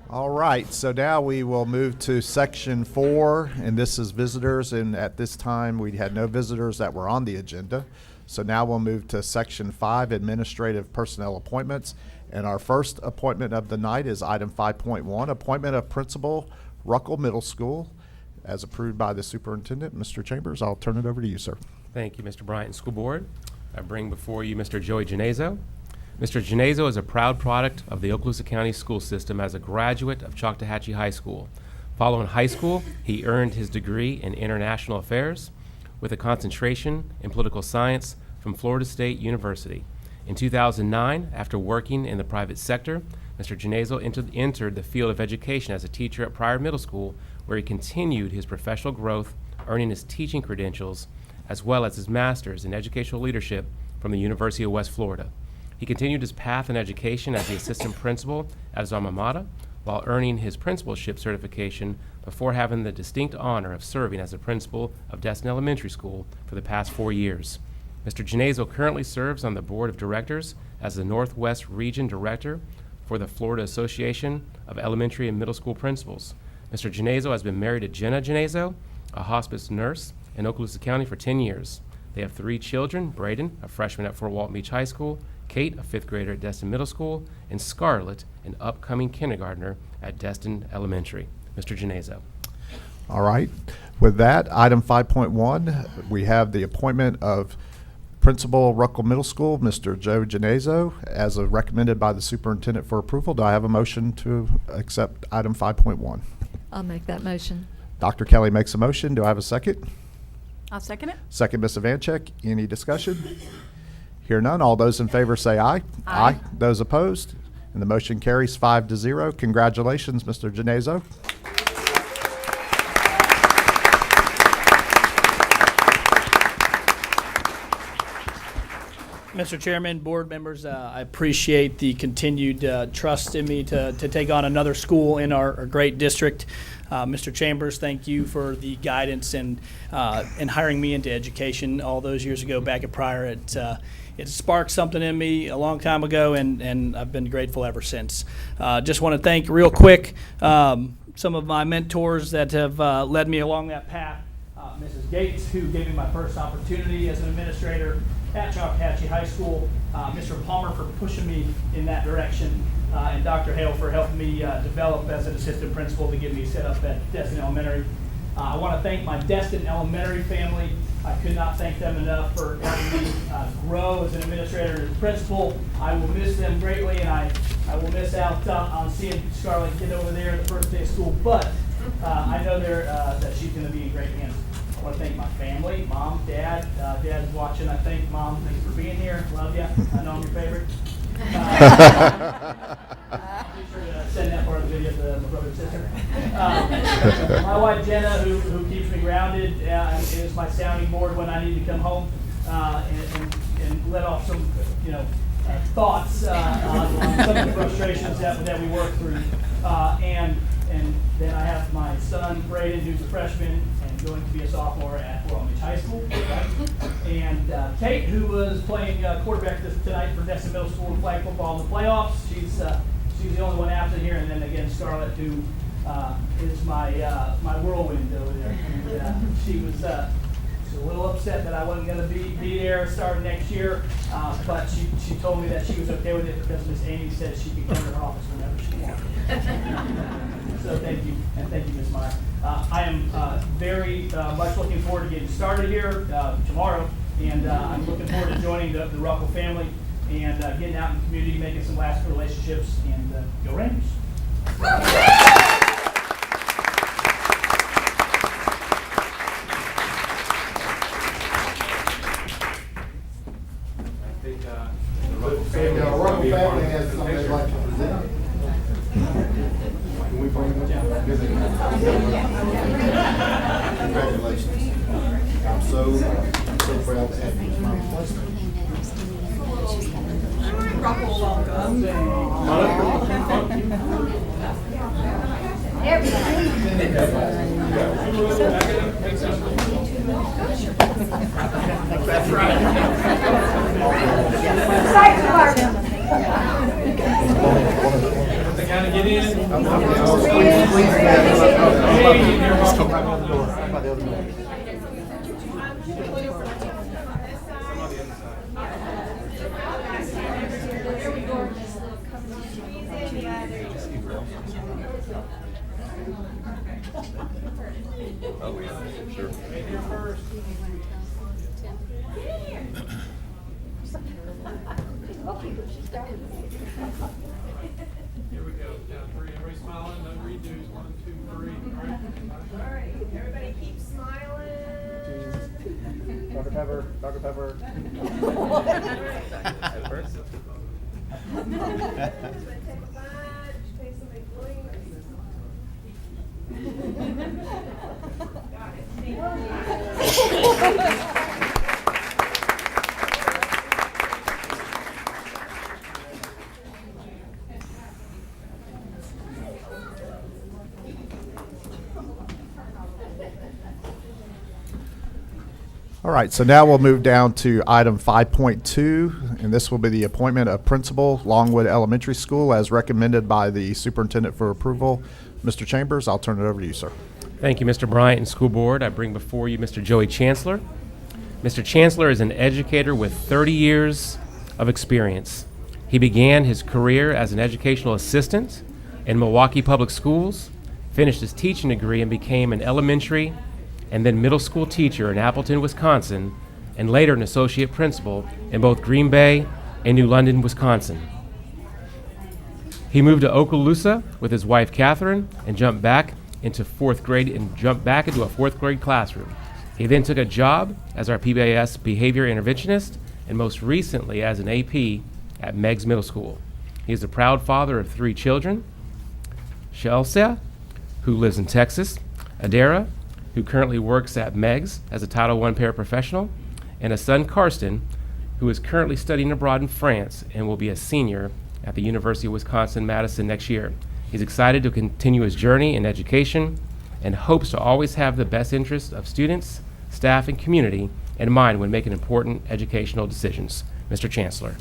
All right, so now we will move to section 4, and this is visitors, and at this time, we had no visitors that were on the agenda. So now we'll move to section 5, administrative personnel appointments. And our first appointment of the night is item 5.1, appointment of principal, Ruckle Middle School, as approved by the superintendent. Mr. Chambers, I'll turn it over to you, sir. Thank you, Mr. Bryant, School Board. I bring before you Mr. Joey Genezo. Mr. Genezo is a proud product of the Okaloosa County school system as a graduate of Choctawhatchee High School. Following high school, he earned his degree in international affairs with a concentration in political science from Florida State University. In 2009, after working in the private sector, Mr. Genezo entered the field of education as a teacher at Pryor Middle School, where he continued his professional growth, earning his teaching credentials as well as his master's in educational leadership from the University of West Florida. He continued his path in education as the assistant principal at his alma mater, while earning his principalship certification before having the distinct honor of serving as the principal of Destin Elementary School for the past 4 years. Mr. Genezo currently serves on the board of directors as the Northwest Region Director for the Florida Association of Elementary and Middle School Principals. Mr. Genezo has been married to Jenna Genezo, a hospice nurse in Okaloosa County for 10 years. They have 3 children, Braden, a freshman at Fort Walton Beach High School, Kate, a 5th grader at Destin Middle School, and Scarlett, an upcoming kindergartner at Destin Elementary. Mr. Genezo. All right. With that, item 5.1, we have the appointment of Principal Ruckle Middle School, Mr. Joe Genezo, as recommended by the superintendent for approval. Do I have a motion to accept item 5.1? I'll make that motion. Dr. Kelly makes a motion. Do I have a second? I'll second it. Second, Ms. Ivanchek. Any discussion? Hear none. All those in favor say aye. Aye. Those opposed? And the motion carries 5-0. Congratulations, Mr. Genezo. Mr. Chairman, board members, I appreciate the continued trust in me to take on another school in our great district. Mr. Chambers, thank you for the guidance and hiring me into education all those years ago back at Pryor. It sparked something in me a long time ago, and I've been grateful ever since. Just want to thank real quick some of my mentors that have led me along that path. Mrs. Gates, who gave me my first opportunity as an administrator at Choctawhatchee High School, Mr. Palmer for pushing me in that direction, and Dr. Hale for helping me develop as an assistant principal to get me set up at Destin Elementary. I want to thank my Destin Elementary family. I could not thank them enough for helping me grow as an administrator and as principal. I will miss them greatly, and I will miss out on seeing Scarlett get over there the first day of school, but I know that she's going to be in great hands. I want to thank my family, Mom, Dad. Dad's watching. I thank Mom. Thanks for being here. Love you. I know I'm your favorite. Be sure to send that part of the video to my brother and sister. My wife Jenna, who keeps me grounded, and is my sounding board when I need to come home and and let off some, thoughts on some of the frustrations that we work through. And then I have my son, Braden, who's a freshman and going to be a sophomore at Royal Beach High School. And Kate, who was playing quarterback tonight for Destin Middle School in flag football in the playoffs. She's the only one absent here. And then again, Scarlett, who is my whirlwind over there. And, she was a little upset that I wasn't going to be there starting next year, but she told me that she was okay with it because Miss Amy said she could come to her office whenever she wanted. So thank you, and thank you, Ms. Meyer. I am very much looking forward to getting started here tomorrow, and I'm looking forward to joining the Ruckle family and getting out in the community, making some lasting relationships, and go Rangers. The Ruckle family has something they'd like to present. Can we bring them up? Congratulations. I'm so proud to have you. Ruckle, That's right. They gotta get in. Oh, yeah, sure. Here we go. Count three. Everybody smiling. No redos. 1, 2, 3. All right, everybody keep smiling. Dr. Pepper, Dr. Pepper. At first. Take a bite, take somebody blink. Got it. Thank you. All right, so now we'll move down to item 5.2, and this will be the appointment of principal, Longwood Elementary School, as recommended by the superintendent for approval. Mr. Chambers, I'll turn it over to you, sir. Thank you, Mr. Bryant and School Board. I bring before you Mr. Joey Chancellor. Mr. Chancellor is an educator with 30 years of experience. He began his career as an educational assistant in Milwaukee Public Schools, finished his teaching degree, and became an elementary and then middle school teacher in Appleton, Wisconsin, and later an associate principal in both Green Bay and New London, Wisconsin. He moved to Okaloosa with his wife Catherine and jumped back into a fourth grade classroom. He then took a job as our PBIS behavior interventionist and most recently as an AP at Meigs Middle School. He is a proud father of 3 children: Chelsea, who lives in Texas; Adara, who currently works at Meigs as a Title I paraprofessional; and a son, Karsten, who is currently studying abroad in France and will be a senior at the University of Wisconsin-Madison next year. He's excited to continue his journey in education and hopes to always have the best interests of students, staff, and community in mind when making important educational decisions. Mr. Chancellor.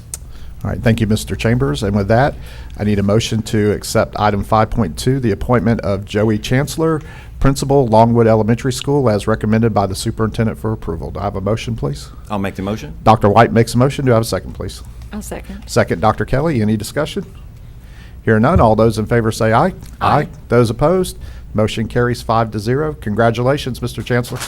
All right, thank you, Mr. Chambers. And with that, I need a motion to accept item 5.2, the appointment of Joey Chancellor, principal, Longwood Elementary School, as recommended by the superintendent for approval. Do I have a motion, please? I'll make the motion. Dr. White makes a motion. Do I have a second, please? I'll second. Second, Dr. Kelly. Any discussion? Hearing none, all those in favor say aye. Aye. Those opposed, motion carries 5-0. Congratulations, Mr. Chancellor.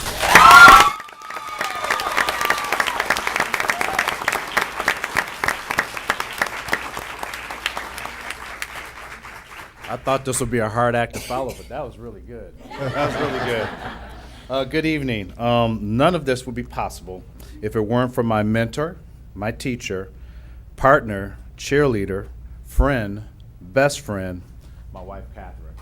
I thought this would be a hard act to follow, but that was really good. That was really good. Good evening. None of this would be possible if it weren't for my mentor, my teacher, partner, cheerleader, friend, best friend, my wife, Catherine.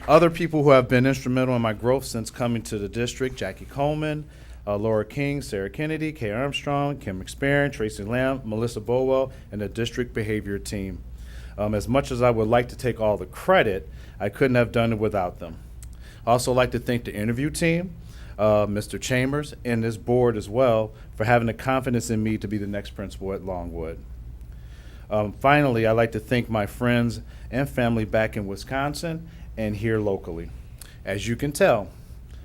Other people who have been instrumental in my growth since coming to the district: Jackie Coleman, Laura King, Sarah Kennedy, Kay Armstrong, Kim McSparron, Tracy Lamb, Melissa Bowell, and the district behavior team. As much as I would like to take all the credit, I couldn't have done it without them. I also like to thank the interview team, Mr. Chambers, and this board as well for having the confidence in me to be the next principal at Longwood. Finally, I'd like to thank my friends and family back in Wisconsin and here locally. As you can tell,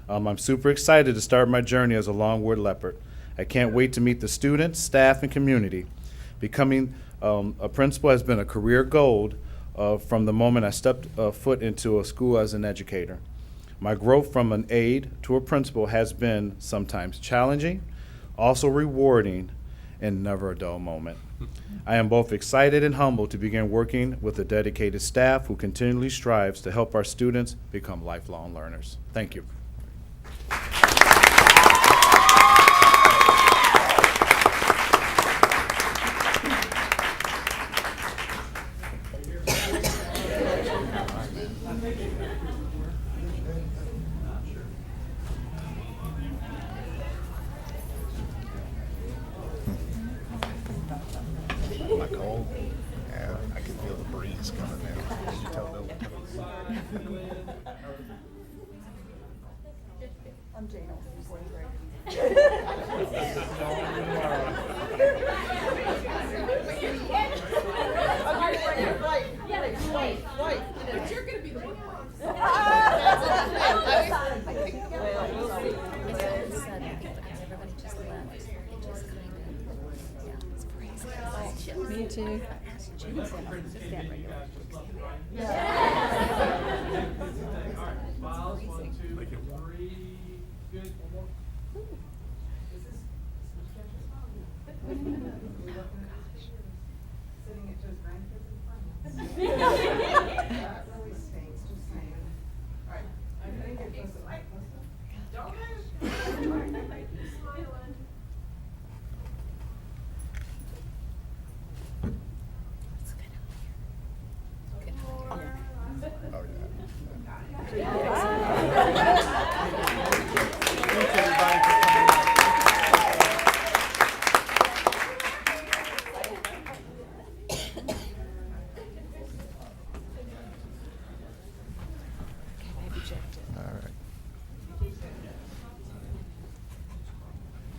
I'm super excited to start my journey as a Longwood Leopard. I can't wait to meet the students, staff, and community. Becoming a principal has been a career goal from the moment I stepped foot into a school as an educator. My growth from an aide to a principal has been sometimes challenging, also rewarding, and never a dull moment. I am both excited and humbled to begin working with a dedicated staff who continually strives to help our students become lifelong learners. Thank you. Am I cold? Yeah, I can feel the breeze coming now. Did you tell Bill? I'm Jane Olsen, fourth grade. But you're gonna be the big one. Me too. Smiles, 1, 2, 3. Good. One more. Sitting at Joe's grandkids in front. That really stinks, just saying. All right. I think it does it. Don't move. Smiling.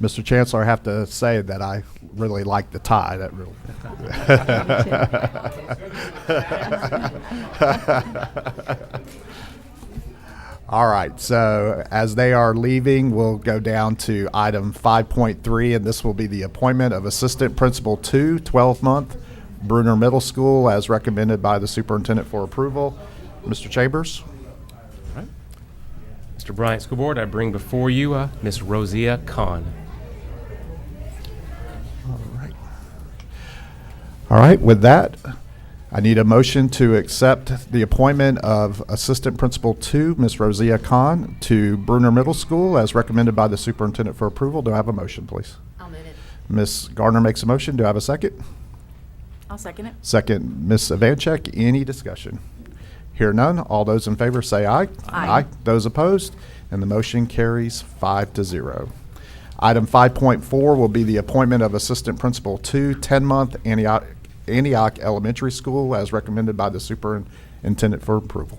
Mr. Chancellor, I have to say that I really like the tie. That really. All right, so as they are leaving, we'll go down to item 5.3, and this will be the appointment of Assistant Principal 2, 12-month, Bruner Middle School, as recommended by the superintendent for approval. Mr. Chambers? All right. Mr. Bryant School Board, I bring before you Ms. Rosia Khan. All right, with that, I need a motion to accept the appointment of Assistant Principal 2, Ms. Rosia Khan, to Bruner Middle School as recommended by the superintendent for approval. Do I have a motion, please? I'll move it. Ms. Gardner makes a motion. Do I have a second? I'll second it. Second, Ms. Ivanchek. Any discussion? Hear none. All those in favor say aye. Aye. Those opposed? And the motion carries 5-0. Item 5.4 will be the appointment of Assistant Principal 2, 10-month, Antioch Elementary School, as recommended by the superintendent for approval.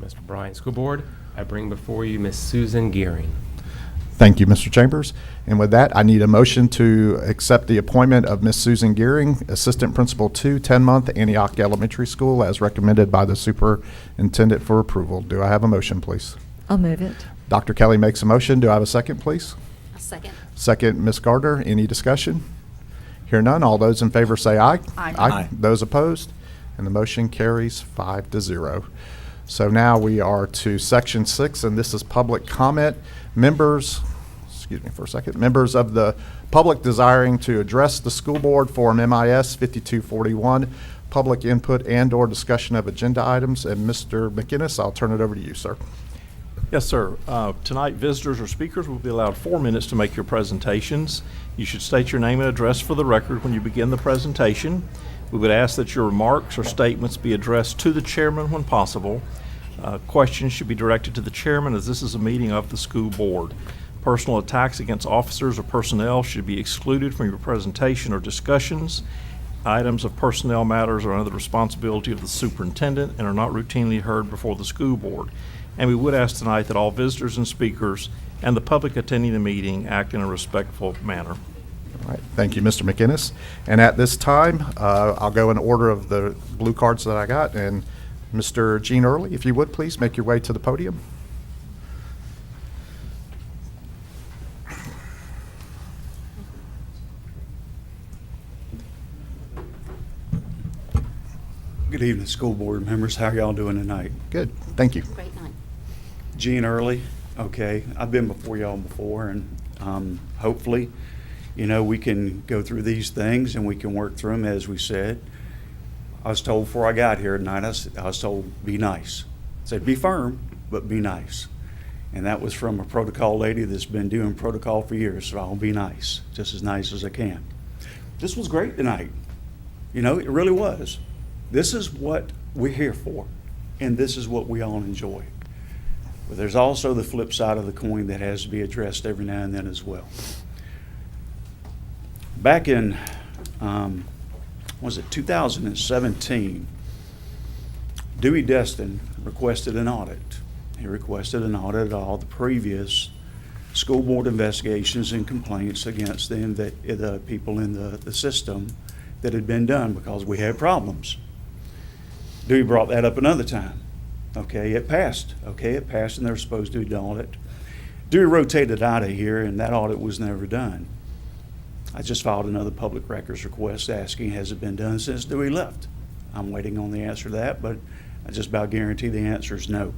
Mr. Bryant School Board, I bring before you Ms. Susan Gearing. Thank you, Mr. Chambers. And with that, I need a motion to accept the appointment of Ms. Susan Gearing, Assistant Principal 2, 10-month, Antioch Elementary School, as recommended by the superintendent for approval. Do I have a motion, please? I'll move it. Dr. Kelly makes a motion. Do I have a second, please? A second. Second, Ms. Gardner. Any discussion? Hear none. All those in favor say aye. Aye. Those opposed? And the motion carries 5-0. So now we are to Section 6, and this is public comment. Members of the public desiring to address the school board Form MIS 5241, public input and/or discussion of agenda items. And Mr. McInnes, I'll turn it over to you, sir. Yes, sir. Tonight, visitors or speakers will be allowed 4 minutes to make your presentations. You should state your name and address for the record when you begin the presentation. We would ask that your remarks or statements be addressed to the chairman when possible. Questions should be directed to the chairman, as this is a meeting of the school board. Personal attacks against officers or personnel should be excluded from your presentation or discussions. Items of personnel matters are under the responsibility of the superintendent and are not routinely heard before the school board. And we would ask tonight that all visitors and speakers and the public attending the meeting act in a respectful manner. All right, thank you, Mr. McInnes. And at this time, I'll go in order of the blue cards that I got. And Mr. Gene Early, if you would, please make your way to the podium. Good evening, school board members. How are y'all doing tonight? Good, thank you. Great night. Gene Early. Okay, I've been before y'all before, and hopefully, you know, we can go through these things and we can work through them as we said. I was told before I got here tonight, I was told, be nice. I said, be firm, but be nice. And that was from a protocol lady that's been doing protocol for years, so I'll be nice, just as nice as I can. This was great tonight. You know, it really was. This is what we're here for, and this is what we all enjoy. But there's also the flip side of the coin that has to be addressed every now and then as well. Back in, was it 2017, Dewey Destin requested an audit. He requested an audit of all the previous school board investigations and complaints against the people in the system that had been done because we had problems. Dewey brought that up another time. Okay, it passed. Okay, it passed, and they were supposed to do an audit. Dewey rotated out of here, and that audit was never done. I just filed another public records request asking, has it been done since Dewey left? I'm waiting on the answer to that, but I just about guarantee the answer is no.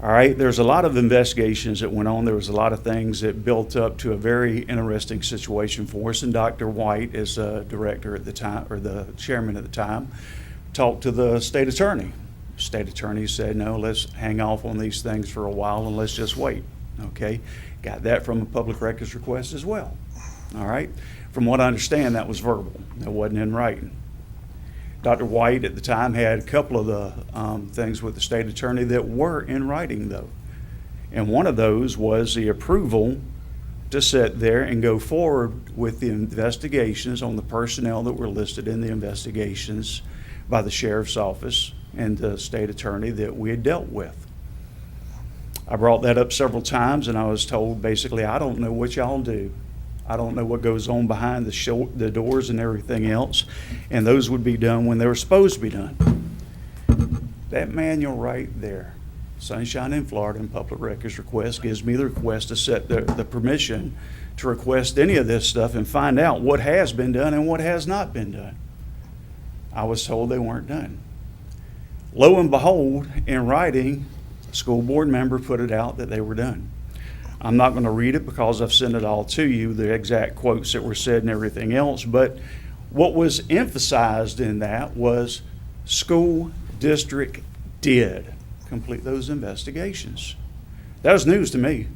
All right, there's a lot of investigations that went on. There was a lot of things that built up to a very interesting situation for us, and Dr. White, as a director at the time, or the chairman at the time, talked to the state attorney. State attorney said, no, let's hang off on these things for a while and let's just wait. Okay, got that from a public records request as well. All right, from what I understand, that was verbal. That wasn't in writing. Dr. White at the time had a couple of the things with the state attorney that were in writing though. And one of those was the approval to sit there and go forward with the investigations on the personnel that were listed in the investigations by the sheriff's office and the state attorney that we had dealt with. I brought that up several times and I was told basically, I don't know what y'all do. I don't know what goes on behind the doors and everything else, and those would be done when they were supposed to be done. That manual right there, Sunshine in Florida and Public Records Request, gives me the request to set the permission to request any of this stuff and find out what has been done and what has not been done. I was told they weren't done. Lo and behold, in writing, a school board member put it out that they were done. I'm not going to read it because I've sent it all to you, the exact quotes that were said and everything else, but what was emphasized in that was school district did complete those investigations. That was news to me.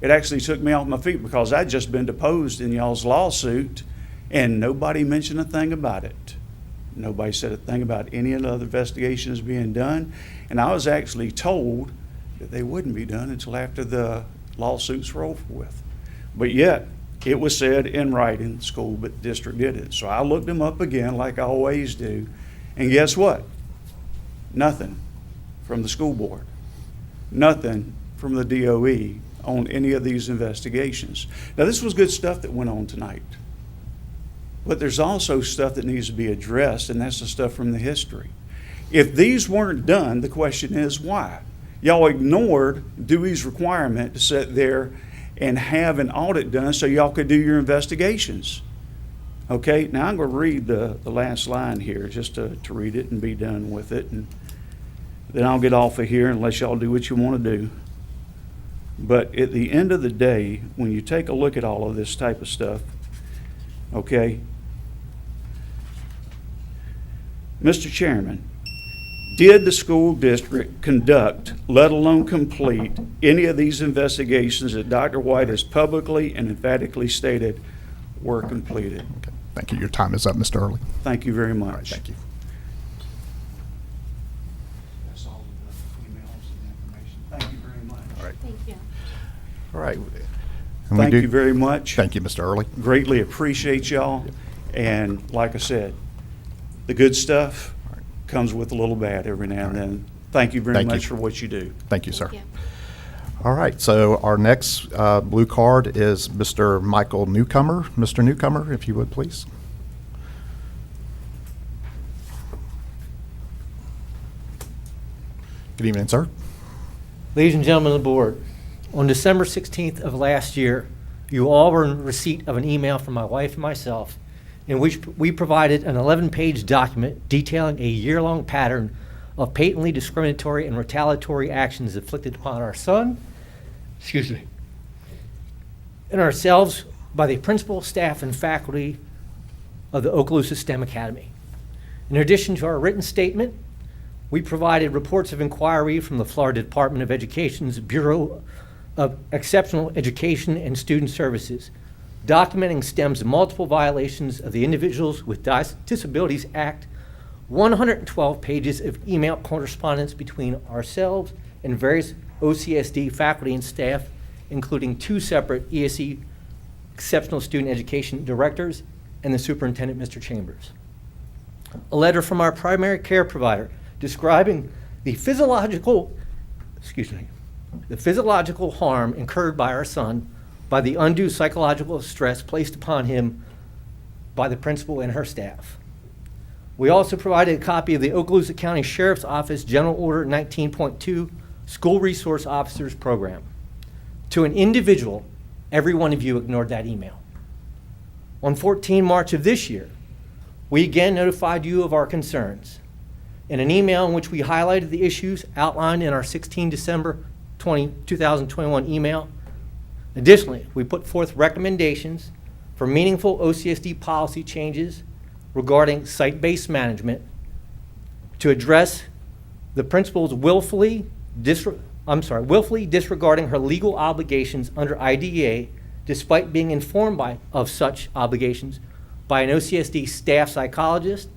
It actually took me off my feet because I'd just been deposed in y'all's lawsuit and nobody mentioned a thing about it. Nobody said a thing about any of the other investigations being done, and I was actually told that they wouldn't be done until after the lawsuits were over with. But yet, it was said in writing, the school district did it. So I looked them up again like I always do, and guess what? Nothing from the school board. Nothing from the DOE on any of these investigations. Now this was good stuff that went on tonight. But there's also stuff that needs to be addressed, and that's the stuff from the history. If these weren't done, the question is why? Y'all ignored Dewey's requirement to sit there and have an audit done so y'all could do your investigations. Okay, now I'm going to read the last line here just to read it and be done with it. And then I'll get off of here unless y'all do what you want to do. But at the end of the day, when you take a look at all of this type of stuff, okay, Mr. Chairman, did the school district conduct, let alone complete, any of these investigations that Dr. White has publicly and emphatically stated were completed? Okay. Thank you. Your time is up, Mr. Early. Thank you very much. All right, thank you. That's all of the emails and information. Thank you very much. All right. Thank you. All right. And we Thank do- you very much. Thank you, Mr. Early. Greatly appreciate y'all. And like I said, the good stuff comes with a little bad every now and then. Thank you very Thank you. much for what you do. Thank you, sir. All right, so our next blue card is Mr. Michael Newcomer. Mr. Newcomer, if you would, please. Good evening, sir. Ladies and gentlemen of the board, on December 16th of last year, you all were in receipt of an email from my wife and myself in which we provided an 11-page document detailing a year-long pattern of patently discriminatory and retaliatory actions inflicted upon our son, and ourselves by the principal, staff, and faculty of the Okaloosa STEM Academy. In addition to our written statement, we provided reports of inquiry from the Florida Department of Education's Bureau of Exceptional Education and Student Services, documenting STEM's multiple violations of the Individuals with Disabilities Act, 112 pages of email correspondence between ourselves and various OCSD faculty and staff, including 2 separate ESE Exceptional Student Education Directors and the Superintendent, Mr. Chambers. A letter from our primary care provider describing the physiological harm incurred by our son by the undue psychological stress placed upon him by the principal and her staff. We also provided a copy of the Okaloosa County Sheriff's Office General Order 19.2 School Resource Officers Program. To an individual, every one of you ignored that email. On 14 March of this year, we again notified you of our concerns in an email in which we highlighted the issues outlined in our 16 December 2021 email. Additionally, we put forth recommendations for meaningful OCSD policy changes regarding site-based management to address the principal's willfully disregarding her legal obligations under IDEA despite being informed of such obligations by an OCSD staff psychologist,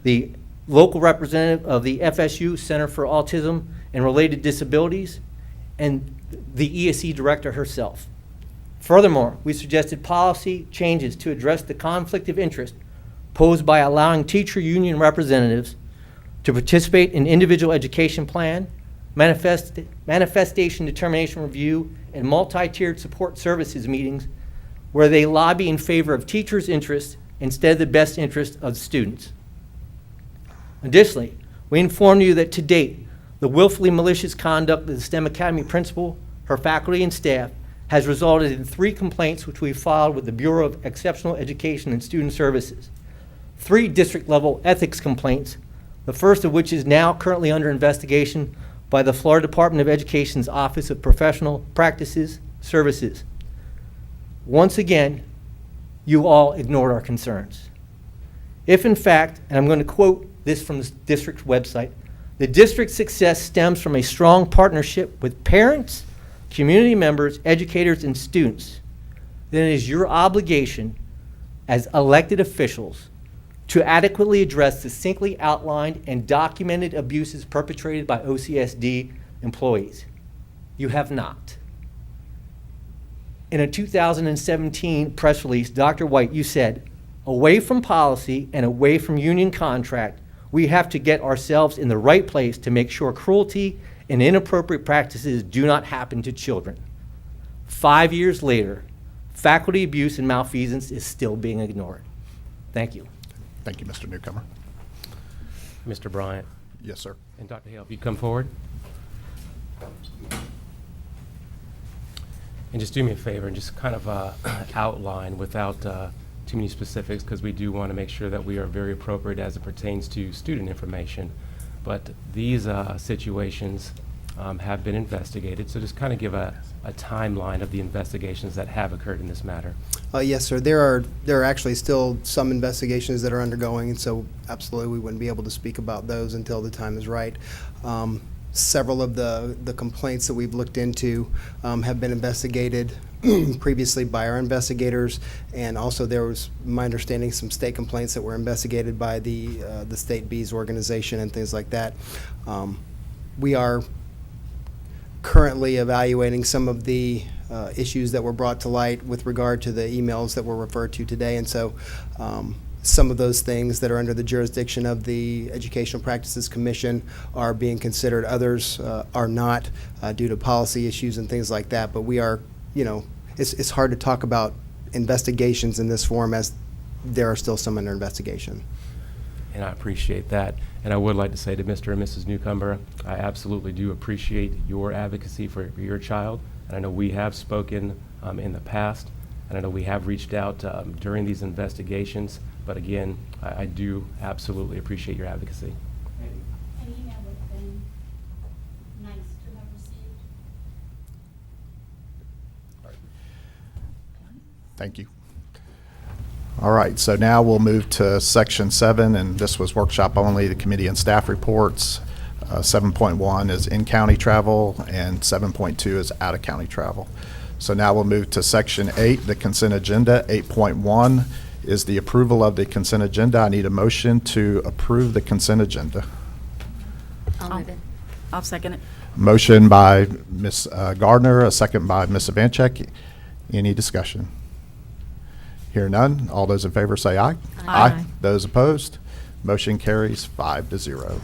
the local representative of the FSU Center for Autism and Related Disabilities, and the ESE director herself. Furthermore, we suggested policy changes to address the conflict of interest posed by allowing teacher union representatives to participate in individual education plan, manifestation determination review, and multi-tiered support services meetings where they lobby in favor of teachers' interests instead of the best interest of the students. Additionally, we inform you that to date, the willfully malicious conduct of the STEM Academy principal, her faculty, and staff has resulted in 3 complaints which we filed with the Bureau of Exceptional Education and Student Services, 3 district-level ethics complaints, the first of which is now currently under investigation by the Florida Department of Education's Office of Professional Practices Services. Once again, you all ignored our concerns. If in fact, and I'm going to quote this from the district's website, the district's success stems from a strong partnership with parents, community members, educators, and students, then it is your obligation as elected officials to adequately address the succinctly outlined and documented abuses perpetrated by OCSD employees. You have not. In a 2017 press release, Dr. White, you said, away from policy and away from union contract, we have to get ourselves in the right place to make sure cruelty and inappropriate practices do not happen to children. 5 years later, faculty abuse and malfeasance is still being ignored. Thank you. Thank you, Mr. Newcomer. Mr. Bryant. Yes, sir. And Dr. Hale, if you'd come forward. And just do me a favor and just kind of outline without too many specifics, because we do want to make sure that we are very appropriate as it pertains to student information. But these situations have been investigated, so just kind of give a timeline of the investigations that have occurred in this matter. Yes, sir. There are actually still some investigations that are undergoing, and so absolutely we wouldn't be able to speak about those until the time is right. Several of the complaints that we've looked into have been investigated previously by our investigators, and also there was, my understanding, some state complaints that were investigated by the State Bees organization and things like that. We are currently evaluating some of the issues that were brought to light with regard to the emails that were referred to today. And so some of those things that are under the jurisdiction of the Educational Practices Commission are being considered. Others are not due to policy issues and things like that. But we are, it's hard to talk about investigations in this form as there are still some under investigation. And I appreciate that. And I would like to say to Mr. and Mrs. Newcomber, I absolutely do appreciate your advocacy for your child. And I know we have spoken in the past, and I know we have reached out during these investigations. But again, I do absolutely appreciate your advocacy. An email would have been nice to have received. Thank you. All right, so now we'll move to section 7, and this was workshop only, the committee and staff reports. 7.1 is in-county travel, and 7.2 is out-of-county travel. So now we'll move to section 8, the consent agenda. 8.1 is the approval of the consent agenda. I need a motion to approve the consent agenda. I'll move it. I'll second it. Motion by Ms. Gardner, a second by Ms. Evanchek. Any discussion? Hear none. All those in favor say aye. Aye. Those opposed? Motion carries 5-0.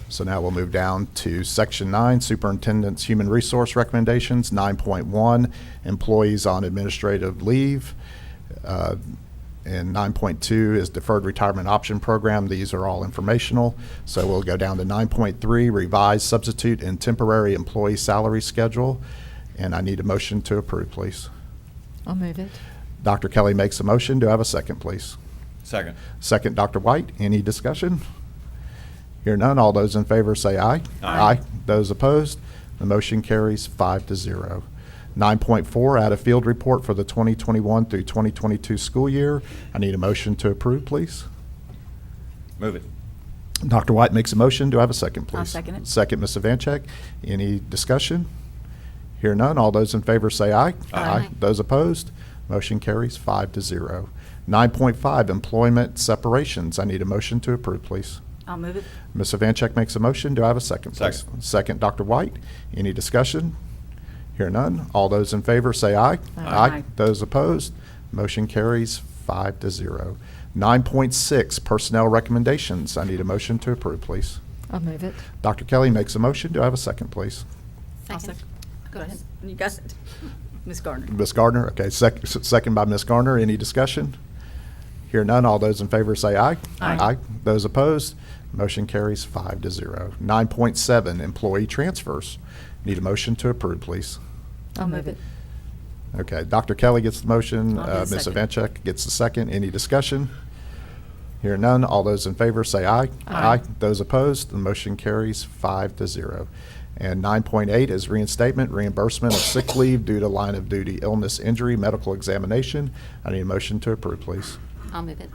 So now we'll move down to section 9, superintendent's human resource recommendations. 9.1, employees on administrative leave. And 9.2 is deferred retirement option program. These are all informational. So we'll go down to 9.3, revised substitute and temporary employee salary schedule. And I need a motion to approve, please. I'll move it. Dr. Kelly makes a motion. Do I have a second, please? Second. Second, Dr. White. Any discussion? Hear none. All those in favor say aye. Aye. Those opposed? The motion carries 5-0. 9.4, add a field report for the 2021 through 2022 school year. I need a motion to approve, please. Move it. Dr. White makes a motion. Do I have a second, please? I'll second it. Second, Ms. Evanchek. Any discussion? Hear none. All those in favor say aye. Aye. Those opposed? Motion carries 5-0. 9.5, employment separations. I need a motion to approve, please. I'll move it. Ms. Evanchek makes a motion. Do I have a second, please? Second. Second, Dr. White. Any discussion? Hear none. All those in favor say aye. Aye. Those opposed? Motion carries 5-0. 9.6, personnel recommendations. I need a motion to approve, please. I'll move it. Dr. Kelly makes a motion. Do I have a second, please? I'll second. Go ahead. You got it. Ms. Gardner. Ms. Gardner, okay, second by Ms. Gardner. Any discussion? Hear none. All those in favor say aye. Aye. Those opposed? Motion carries 5-0. 9.7, employee transfers. Need a motion to approve, please. I'll move it. Okay, Dr. Kelly gets the motion. I'll do the Ms. second. Evanchek gets the second. Any discussion? Hear none. All those in favor say aye. Aye. Those opposed? The motion carries 5-0. And 9.8 is reinstatement, reimbursement of sick leave due to line of duty illness, injury, medical examination. I need a motion to approve, please. I'll move it.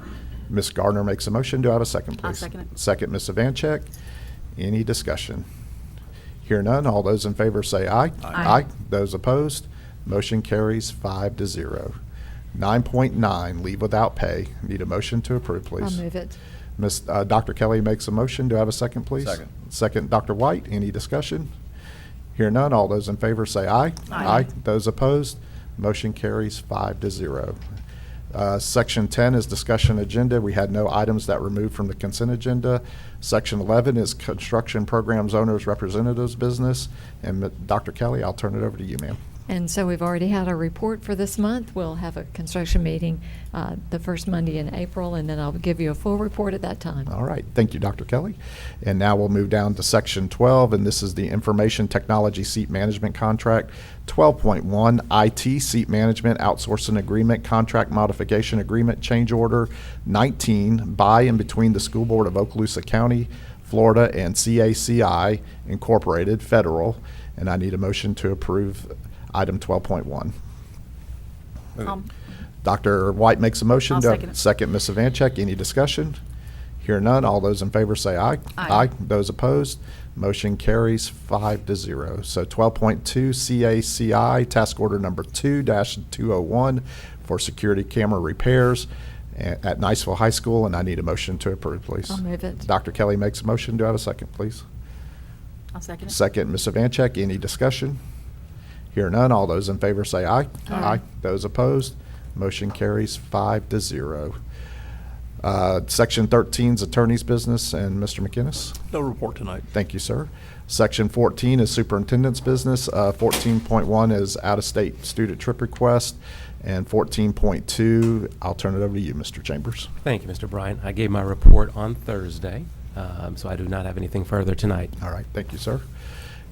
Ms. Gardner makes a motion. Do I have a second, please? I'll second it. Second, Ms. Evanchek. Any discussion? Hear none. All those in favor say aye. Aye. Those opposed? Motion carries 5-0. 9.9, leave without pay. Need a motion to approve, please. I'll move it. Dr. Kelly makes a motion. Do I have a second, please? Second. Second, Dr. White. Any discussion? Hear none. All those in favor say aye. Aye. Those opposed? Motion carries 5-0. Section 10 is discussion agenda. We had no items that were removed from the consent agenda. Section 11 is construction programs owners representatives business. And Dr. Kelly, I'll turn it over to you, ma'am. And so we've already had our report for this month. We'll have a construction meeting the first Monday in April, and then I'll give you a full report at that time. All right. Thank you, Dr. Kelly. And now we'll move down to Section 12, and this is the Information Technology Seat Management Contract. 12.1, IT Seat Management Outsourcing Agreement, Contract Modification Agreement, Change Order. 19, by and between the School Board of Okaloosa County, Florida, and CACI Incorporated, Federal. And I need a motion to approve item 12.1. Dr. White makes a motion. I'll Do I- second it. Second, Ms. Evanchek. Any discussion? Hear none. All those in favor say aye. Aye. Those opposed? Motion carries 5-0. So 12.2, CACI, task order number 2-201 for security camera repairs at Niceville High School, and I need a motion to approve, please. I'll move it. Dr. Kelly makes a motion. Do I have a second, please? I'll second it. Second, Ms. Vancheck. Any discussion? Hear none. All those in favor say aye. Aye. Those opposed, motion carries 5-0. Section 13 is attorney's business, and Mr. McInnes. No report tonight. Thank you, sir. Section 14 is superintendent's business. 14.1 is out-of-state student trip request, and 14.2, I'll turn it over to you, Mr. Chambers. Thank you, Mr. Bryant. I gave my report on Thursday, so I do not have anything further tonight. All right, thank you, sir.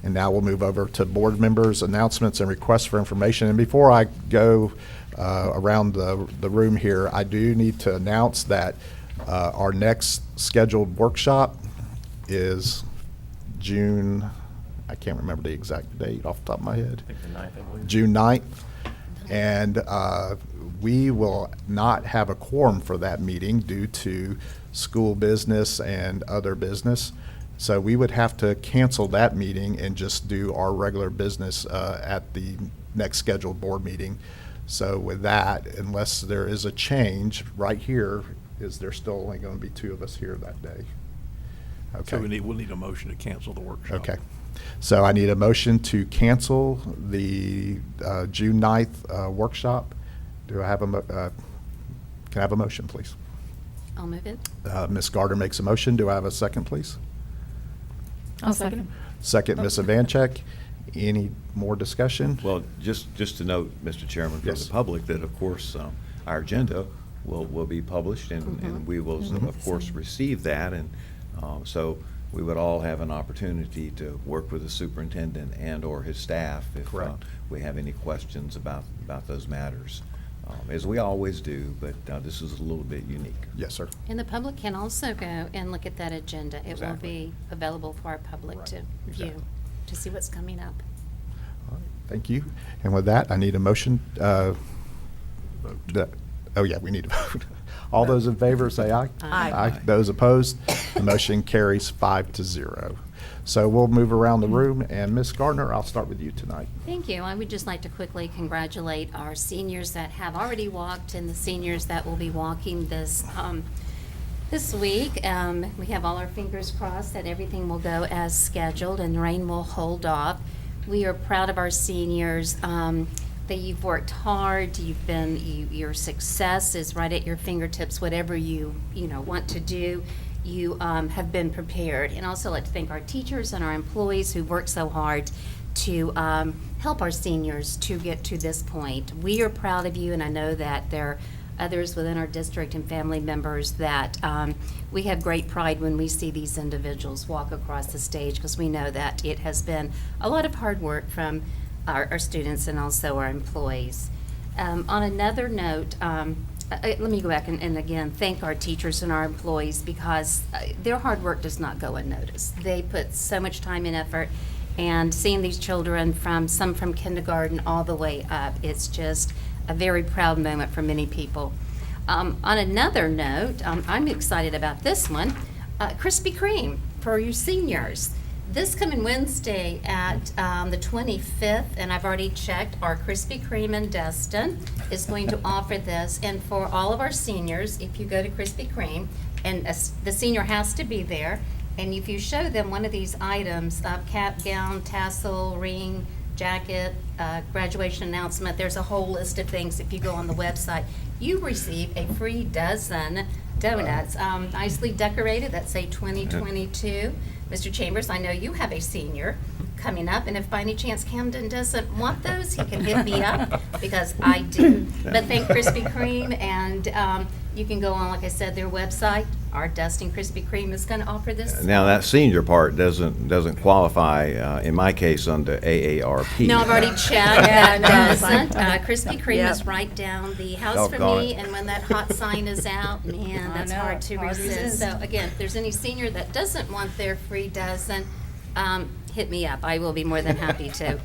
And now we'll move over to board members' announcements and requests for information. And before I go around the room here, I do need to announce that our next scheduled workshop is June, I can't remember the exact date off the top of my head. I think the 9th, I believe. June 9th. And we will not have a quorum for that meeting due to school business and other business. So we would have to cancel that meeting and just do our regular business at the next scheduled board meeting. So with that, unless there is a change right here, is there still only going to be 2 of us here that day? Okay. So we'll need a motion to cancel the workshop. Okay. So I need a motion to cancel the June 9th workshop. Do I have can I have a motion, please? I'll move it. Ms. Gardner makes a motion. Do I have a second, please? I'll second it. Second, Ms. Vancheck. Any more discussion? Well, just to note, Mr. Chairman, for Yes. the public, that of course, our agenda will be published, and we will, of course, receive that, and so we would all have an opportunity to work with the superintendent and/or his staff if we have any questions about those matters, as we always do, but this is a little bit unique. Yes, sir. And the public can also go and look at that agenda. It will Exactly. be available for our public to view, Exactly. to see what's coming up. All right, thank you. And with that, I need a motion. Oh, yeah, we need to vote. All those in favor say aye. Aye. Aye. Those opposed, the motion carries 5-0. So we'll move around the room, and Ms. Gardner, I'll start with you tonight. Thank you. I would just like to quickly congratulate our seniors that have already walked and the seniors that will be walking this week. We have all our fingers crossed that everything will go as scheduled and rain will hold off. We are proud of our seniors. That you've worked hard. Your success is right at your fingertips. Whatever you want to do, you have been prepared. And also like to thank our teachers and our employees who worked so hard to help our seniors to get to this point. We are proud of you, and I know that there are others within our district and family members that we have great pride when we see these individuals walk across the stage, because we know that it has been a lot of hard work from our students and also our employees. On another note, let me go back and again thank our teachers and our employees, because their hard work does not go unnoticed. They put so much time and effort, and seeing these children some from kindergarten all the way up, it's just a very proud moment for many people. On another note, I'm excited about this one, Krispy Kreme for your seniors. This coming Wednesday at the 25th, and I've already checked, our Krispy Kreme in Destin is going to offer this. And for all of our seniors, if you go to Krispy Kreme, and the senior has to be there, and if you show them one of these items, cap, gown, tassel, ring, jacket, graduation announcement, there's a whole list of things. If you go on the website, you receive a free dozen donuts, nicely decorated, that say 2022. Mr. Chambers, I know you have a senior coming up, and if by any chance Camden doesn't want those, he can hit me up, because I do. But thank Krispy Kreme, and you can go on, like I said, their website. Our Dustin Krispy Kreme is going to offer this. Now, that senior part doesn't qualify, in my case, under AARP. No, I've already checked. That doesn't. Krispy Kreme is right down the house from Doggone me, it. and when that hot sign is out, man, that's know, hard to hard to resist. resist. So again, if there's any senior that doesn't want their free dozen, hit me up. I will be more than happy to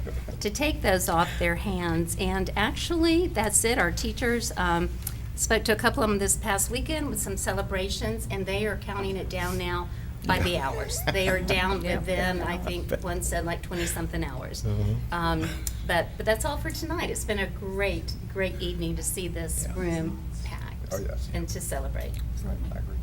take those off their hands. And actually, that's it. Our teachers spoke to a couple of them this past weekend with some celebrations, and they are counting it down now by the hours. They are down within, I think one said like 20-something hours. But that's all for tonight. It's been a great evening to see this room packed Oh, yes. and to celebrate. I agree.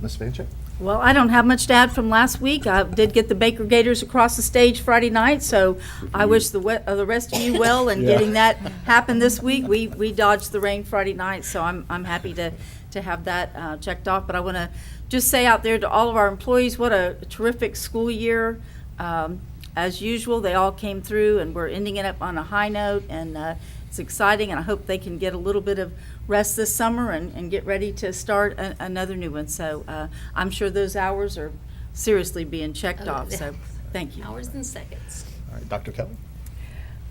Ms. Vancheck? Well, I don't have much to add from last week. I did get the Baker Gators across the stage Friday night, so I wish the rest of you well in getting that happen this week. We dodged the rain Friday night, so I'm happy to have that checked off. But I want to just say out there to all of our employees, what a terrific school year. As usual, they all came through, and we're ending it up on a high note, and it's exciting, and I hope they can get a little bit of rest this summer and get ready to start another new one. So I'm sure those hours are seriously being checked off, so thank you. Hours and seconds. All right, Dr. Kelly?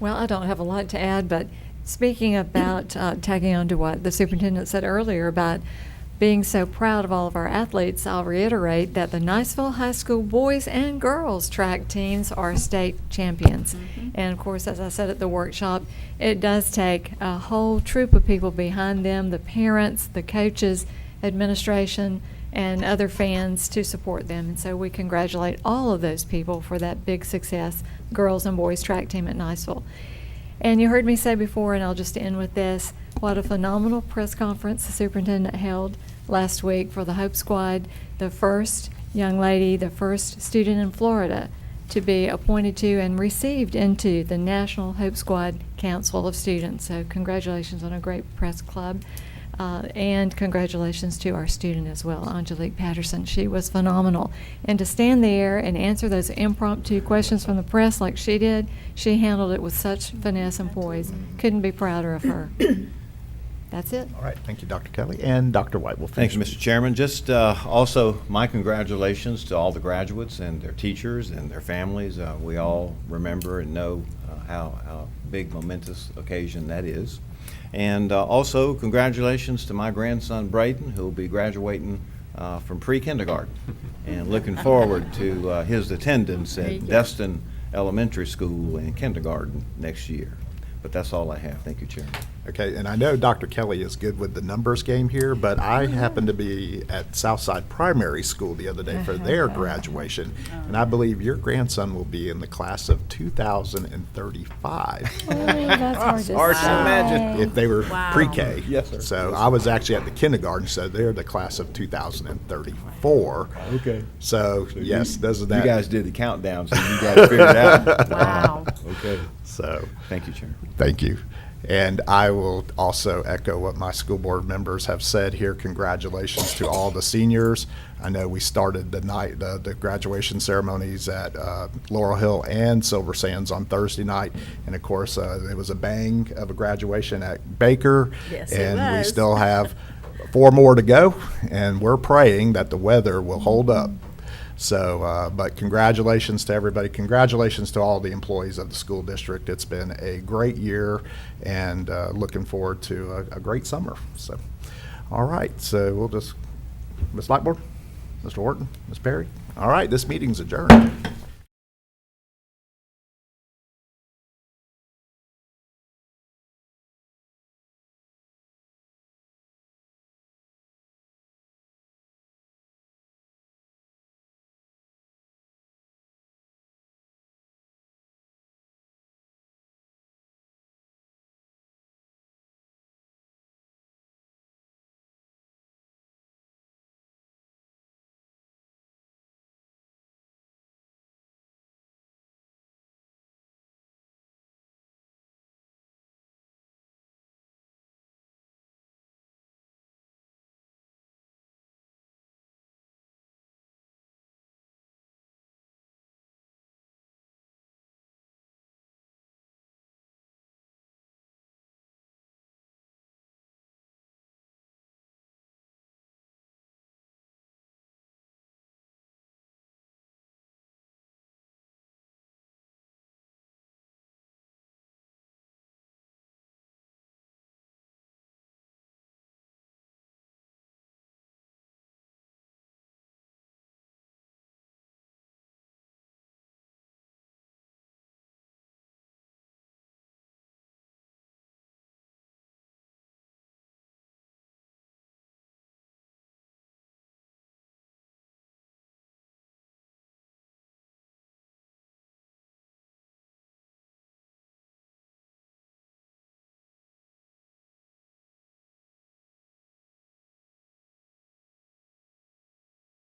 Well, I don't have a lot to add, but speaking about tagging on to what the superintendent said earlier about being so proud of all of our athletes, I'll reiterate that the Niceville High School boys and girls track teams are state champions. And of course, as I said at the workshop, it does take a whole troop of people behind them, the parents, the coaches, administration, and other fans to support them. And so we congratulate all of those people for that big success, girls and boys track team at Niceville. And you heard me say before, and I'll just end with this, what a phenomenal press conference the superintendent held last week for the Hope Squad, the first young lady, the first student in Florida to be appointed to and received into the National Hope Squad Council of Students. So congratulations on a great press club. And congratulations to our student as well, Angelique Patterson. She was phenomenal. And to stand there and answer those impromptu questions from the press like she did, she handled it with such finesse and poise. Couldn't be prouder of her. That's it. All right, thank you, Dr. Kelly. And Dr. White will Thank finish. you, Mr. Chairman. Just also my congratulations to all the graduates and their teachers and their families. We all remember and know how big, momentous occasion that is. And also congratulations to my grandson Braden, who will be graduating from pre-kindergarten, and looking forward to his attendance at Destin Elementary School in kindergarten next year. But that's all I have. Thank you, Chairman. Okay, and I know Dr. Kelly is good with the numbers game here, but I happened to be at Southside Primary School the other day for their graduation, and I believe your grandson will be in the class of 2035. That's hard to imagine. If they were Wow. pre-K. Yes, sir. So I was actually at the kindergarten, so they're the class of 2034. Okay. So, yes, those are You that. guys did the countdown, so you got it figured out. Wow. Okay. So, Thank you, Chairman. thank you. And I will also echo what my school board members have said here. Congratulations to all the seniors. I know we started the night, the graduation ceremonies at Laurel Hill and Silver Sands on Thursday night. And of course, it was a bang of a graduation at Baker. Yes, it And we was. still have 4 more to go, and we're praying that the weather will hold up. So, but congratulations to everybody. Congratulations to all the employees of the school district. It's been a great year, and looking forward to a great summer. So, all right. So we'll just, Ms. Blackboard, Mr. Wharton, Ms. Perry. All right, this meeting's adjourned.